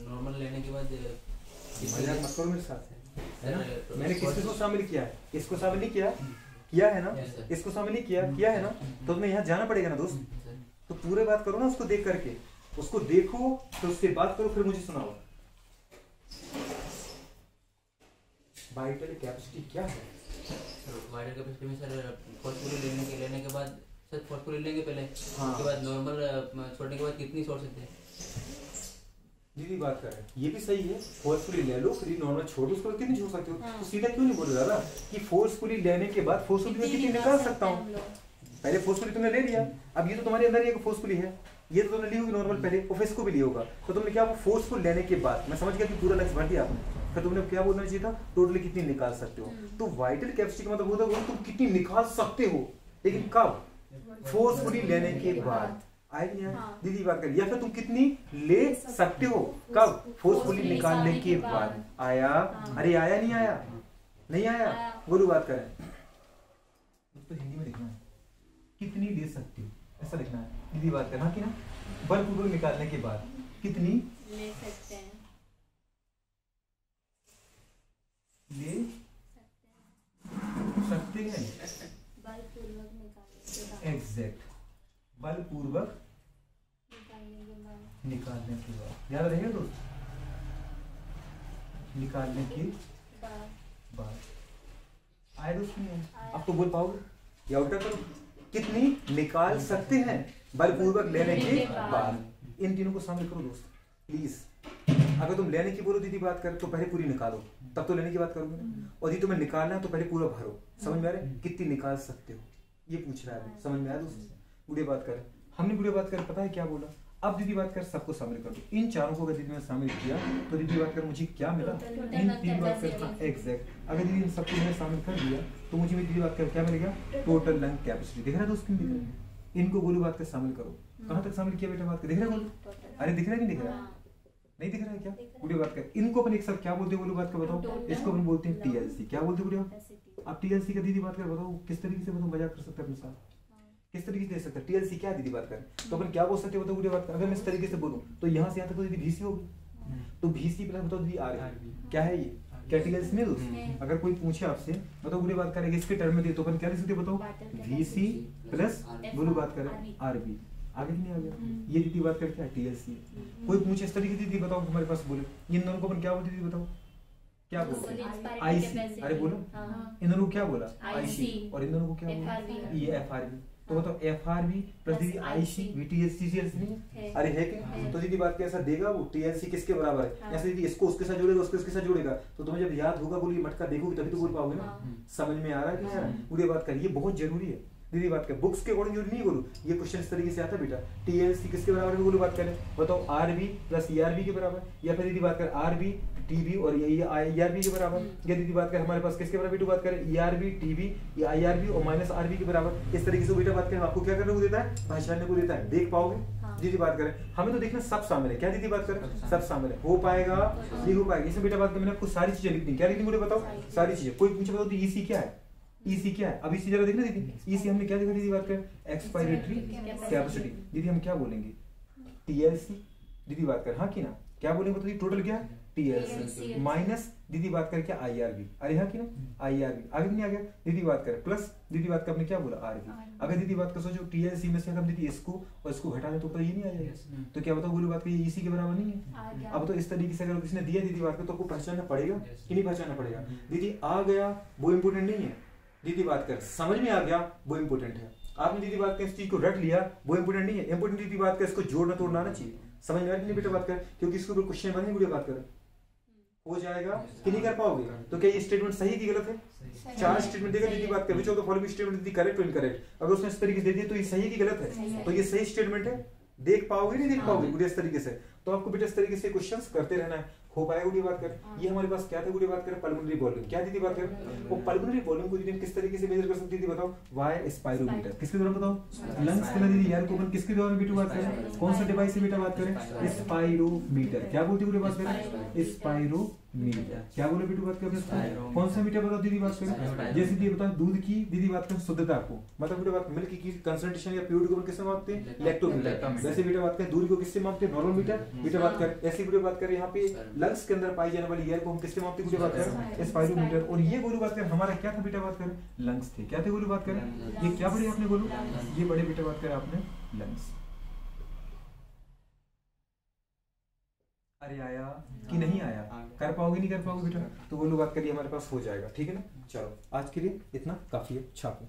नॉर्मल लेने के बाद मजाक मत करो मेरे साथ है ना। सर, मैंने किसको शामिल किया है, इसको शामिल नहीं किया, किया है ना, Yes, sir. इसको शामिल नहीं किया, किया है ना, तो तुम्हें यहाँ जाना पड़ेगा ना दोस्त, सर, तो पूरे बात करो ना उसको देख करके, उसको देखो तो उससे बात करो फिर मुझे सुनाओ। वाइटल कैपेसिटी क्या है? वाइडर कैपेसिटी में सर फोर्सफुली लेने के बाद सर फोर्सफुली लेंगे पहले, हाँ। उसके बाद नॉर्मल छोड़ने के बाद कितनी छोड़ सकते हैं? दीदी बात कर रहे हैं ये भी सही है, फोर्सफुली ले लो फिर नॉर्मल छोड़ दो, उसको कितनी छोड़ सकते हो, हाँ। तो सीधा क्यों नहीं बोल रहा कि फोर्सफुली लेने के बाद फोर्सफुली में कितनी निकाल सकता हूँ। पहले फोर्सफुली तुमने ले लिया, अब ये तो तुम्हारे अंदर ही एक फोर्सफुली है, ये तो तुमने ली होगी नॉर्मल पहले, और फिर इसको भी लिया होगा, तो तुमने क्या फोर्सफुल लेने के बाद मैं समझ गया कि पूरा लक्ष्य भर दिया आपने, फिर तुमने क्या बोलना चाहिए था टोटली कितनी निकाल सकते हो। तो वाइटल कैपेसिटी का मतलब होता है तुम कितनी निकाल सकते हो, लेकिन कब, फोर्सफुली लेने के बाद। आए नहीं आए? हाँ। दीदी बात करिए, या फिर तुम कितनी ले सकते हो कब, फोर्सफुली निकालने के बाद। आया? अरे आया नहीं आया, नहीं आया, बोलो बात करें तो हिंदी में लिखना है कितनी ले सकते हो, ऐसा लिखना है। दीदी बात करना कि ना बलपूर्वक निकालने के बाद कितनी ले सकते हैं, ले सकते हैं, बलपूर्वक निकालने के बाद, एग्जैक्ट, बलपूर्वक निकालने के बाद, निकालने के बाद, याद रहेगा दोस्त, निकालने के बाद। आए दोस्त नहीं आए? अब तो बोल पाओगे या उल्टा करो, कितनी निकाल सकते हैं बलपूर्वक लेने के बाद। इन तीनों को शामिल करो दोस्त प्लीज। अगर तुम लेने की बोलो दीदी बात कर तो पहले पूरी निकालो, तब तो लेने की बात करोगे ना, और यदि तुम्हें निकालना है तो पहले पूरा भरो। समझ में आ रहा है कितनी निकाल सकते हो, ये पूछ रहा है, समझ में आया दोस्त। बुढ़े बात कर, हमने बुढ़े बात कर पता है क्या बोला। अब दीदी बात कर सबको शामिल कर दो, इन चारों को अगर दीदी ने शामिल किया तो दीदी बात कर मुझे क्या मिला, इन तीन बात कर, हाँ एग्जैक्ट। अगर दीदी इन सबको मैंने शामिल कर दिया तो मुझे दीदी बात कर क्या मिलेगा, टोटल लंग कैपेसिटी। दिख रहा है दोस्त, दिख रहा है? इनको गोलू बात कर शामिल करो, कहाँ तक शामिल किया बेटा बात कर, दिख रहा है गोलू? अरे दिख रहा है नहीं दिख रहा है, नहीं दिख रहा है क्या? बुढ़े बात कर, इनको अपन एक साथ क्या बोलते हैं बोलो बात कर बताओ, इसको अपन बोलते हैं टीएलसी। क्या बोलते हैं बुढ़े? अब टीएलसी का दीदी बात कर बताओ किस तरीके से बताओ मजाक कर सकते हैं अपने साथ, किस तरीके से दे सकते हैं टीएलसी क्या दीदी बात करें तो अपन क्या बोल सकते हैं बताओ बुढ़े बात कर। अगर मैं इस तरीके से बोलूं तो यहाँ से यहाँ तक तो दीदी भीसी होगी, तो भीसी प्लस बताओ दीदी आर क्या है ये, क्या टीएलसी में दोस्त? अगर कोई पूछे आपसे बताओ बुढ़े बात करेंगे इसके टर्म में दिए तो अपन क्या लिख सकते बताओ, VC प्लस बोलो बात करें RB। आगे नहीं आ गया, ये दीदी बात करके टीएलसी है। कोई पूछे इस तरीके से दीदी बताओ हमारे पास बोले, इन दोनों को अपन क्या बोलते दीदी बताओ, क्या बोलते? आईसी। अरे बोलो, इन दोनों को क्या बोला, आईसी, और इन दोनों को क्या बोला, ये एफआरबी। तो बताओ एफआरबी प्लस दीदी आईसी वीटीएससी नहीं है? अरे है कि तो दीदी बात कैसा देगा वो, टीएलसी किसके बराबर है, ऐसे दीदी इसको उसके साथ जोड़ेगा, उसको इसके साथ जोड़ेगा, तो तुम्हें जब याद होगा बोलिए मटका देखोगे तभी तो बोल पाओगे ना। समझ में आ रहा है कि नहीं आ रहा है? पूरी बात करिए, बहुत जरूरी है दीदी बात कर, बुक्स के अकॉर्डिंग जरूरी नहीं बोलूं, ये क्वेश्चन इस तरीके से आता है बेटा। टीएलसी किसके बराबर है बोलो बात करें बताओ, आरबी प्लस ईआरबी के बराबर, या फिर दीदी बात कर आरबी टीबी और ईआरबी के बराबर, या दीदी बात कर हमारे पास किसके बराबर बेटा बात करें, ईआरबी टीबी या आईआरबी और माइनस आरबी के बराबर। इस तरीके से बेटा बात करें आपको क्या करने को देता है, पहचानने को देता है, देख पाओगे। दीदी बात करें हमें तो देखना सब शामिल है, क्या दीदी बात करें सब शामिल है, हो पाएगा ये हो पाएगा। इसमें बेटा बात करें मैंने आपको सारी चीजें लिखनी, क्या लिखनी मुझे बताओ, सारी चीजें। कोई पूछे बताओ ईसी क्या है, ईसी क्या है, अब इसी जगह देखना दीदी, ईसी हमने क्या देखा दीदी बात करें, एक्सपायरेटरी कैपेसिटी। दीदी हम क्या बोलेंगे, टीएलसी। दीदी बात कर हाँ कि ना, क्या बोलेंगे बताइए, टोटल क्या टीएलसी माइनस दीदी बात कर क्या आईआरबी। अरे हाँ कि ना, आईआरबी आगे नहीं आ गया। दीदी बात कर प्लस दीदी बात कर आपने क्या बोला, आरबी। अगर दीदी बात कर सोचो टीएलसी में से हम दीदी इसको और इसको घटा दें तो ऊपर ये नहीं आ जाएगा, तो क्या बताओ बोलो बात कर, ये इसी के बराबर नहीं है। अब तो इस तरीके से अगर किसी ने दिया दीदी बात कर तो आपको पहचानना पड़ेगा कि नहीं पहचानना पड़ेगा। दीदी आ गया वो इम्पोर्टेंट नहीं है, दीदी बात कर समझ में आ गया वो इम्पोर्टेंट है। आपने दीदी बात कर इस चीज को रट लिया वो इम्पोर्टेंट नहीं है, इम्पोर्टेंट दीदी बात कर इसको जोड़ना तोड़ना आना चाहिए। समझ में आ रही नहीं बेटा बात कर, क्योंकि इसके ऊपर क्वेश्चन बने वीडियो बात कर हो जाएगा कि नहीं कर पाओगे। तो क्या ये स्टेटमेंट सही की गलत है, चार स्टेटमेंट देगा दीदी बात कर, which of the following statement दीदी करेक्ट और इनकरेक्ट। अगर उसने इस तरीके से दे दिया तो ये सही की गलत है, तो ये सही स्टेटमेंट है, देख पाओगे नहीं देख पाओगे पूरे इस तरीके से। तो आपको बेटा इस तरीके से क्वेश्चंस करते रहना है, हो पाएगा गुड़ी बात कर। ये हमारे पास क्या था गुड़ी बात कर, पल्मोनरी वॉल्यूम। क्या दीदी बात कर, वो पल्मोनरी वॉल्यूम को दीदी किस तरीके से मेजर कर सकती है दीदी बताओ, वाई स्पाइरोमीटर। किसके द्वारा बताओ, लंग्स के दीदी यार को अपन किसके द्वारा बेटा बात करें, कौन सा डिवाइस से बेटा बात करें, स्पाइरोमीटर। क्या बोलती है गुड़ी बात करें, स्पाइरो मीटर। क्या बोले बेटू बात करें? Spirometer। कौन सा मीटर बताओ दीदी बात करें? Spirometer। जैसे कि बताओ दूध की दीदी बात करें शुद्धता को, मतलब बेटा बात मिल्क की कंसंट्रेशन या प्योरिटी को किससे मापते हैं? लैक्टोमीटर। लैक्टोमीटर। वैसे बेटा बात करें दूध को किससे मापते हैं? नॉर्मोमीटर। बेटा बात करें ऐसी बेटा बात करें यहाँ पे लंग्स के अंदर पाई जाने वाली एयर को हम किससे मापते हैं? बेटा बात करें स्पाइरोमीटर। और ये गोलू बात करें हमारा क्या था बेटा बात करें? लंग्स थे। क्या थे गोलू बात करें? ये क्या पढ़े आपने गोलू? ये बड़े बेटा बात करें आपने लंग्स। अरे आया कि नहीं आया? कर पाओगे नहीं कर पाओगे बेटा? तो वो लोग बात करिए हमारे पास हो जाएगा, ठीक है ना। चलो आज के लिए इतना काफी है, छापो।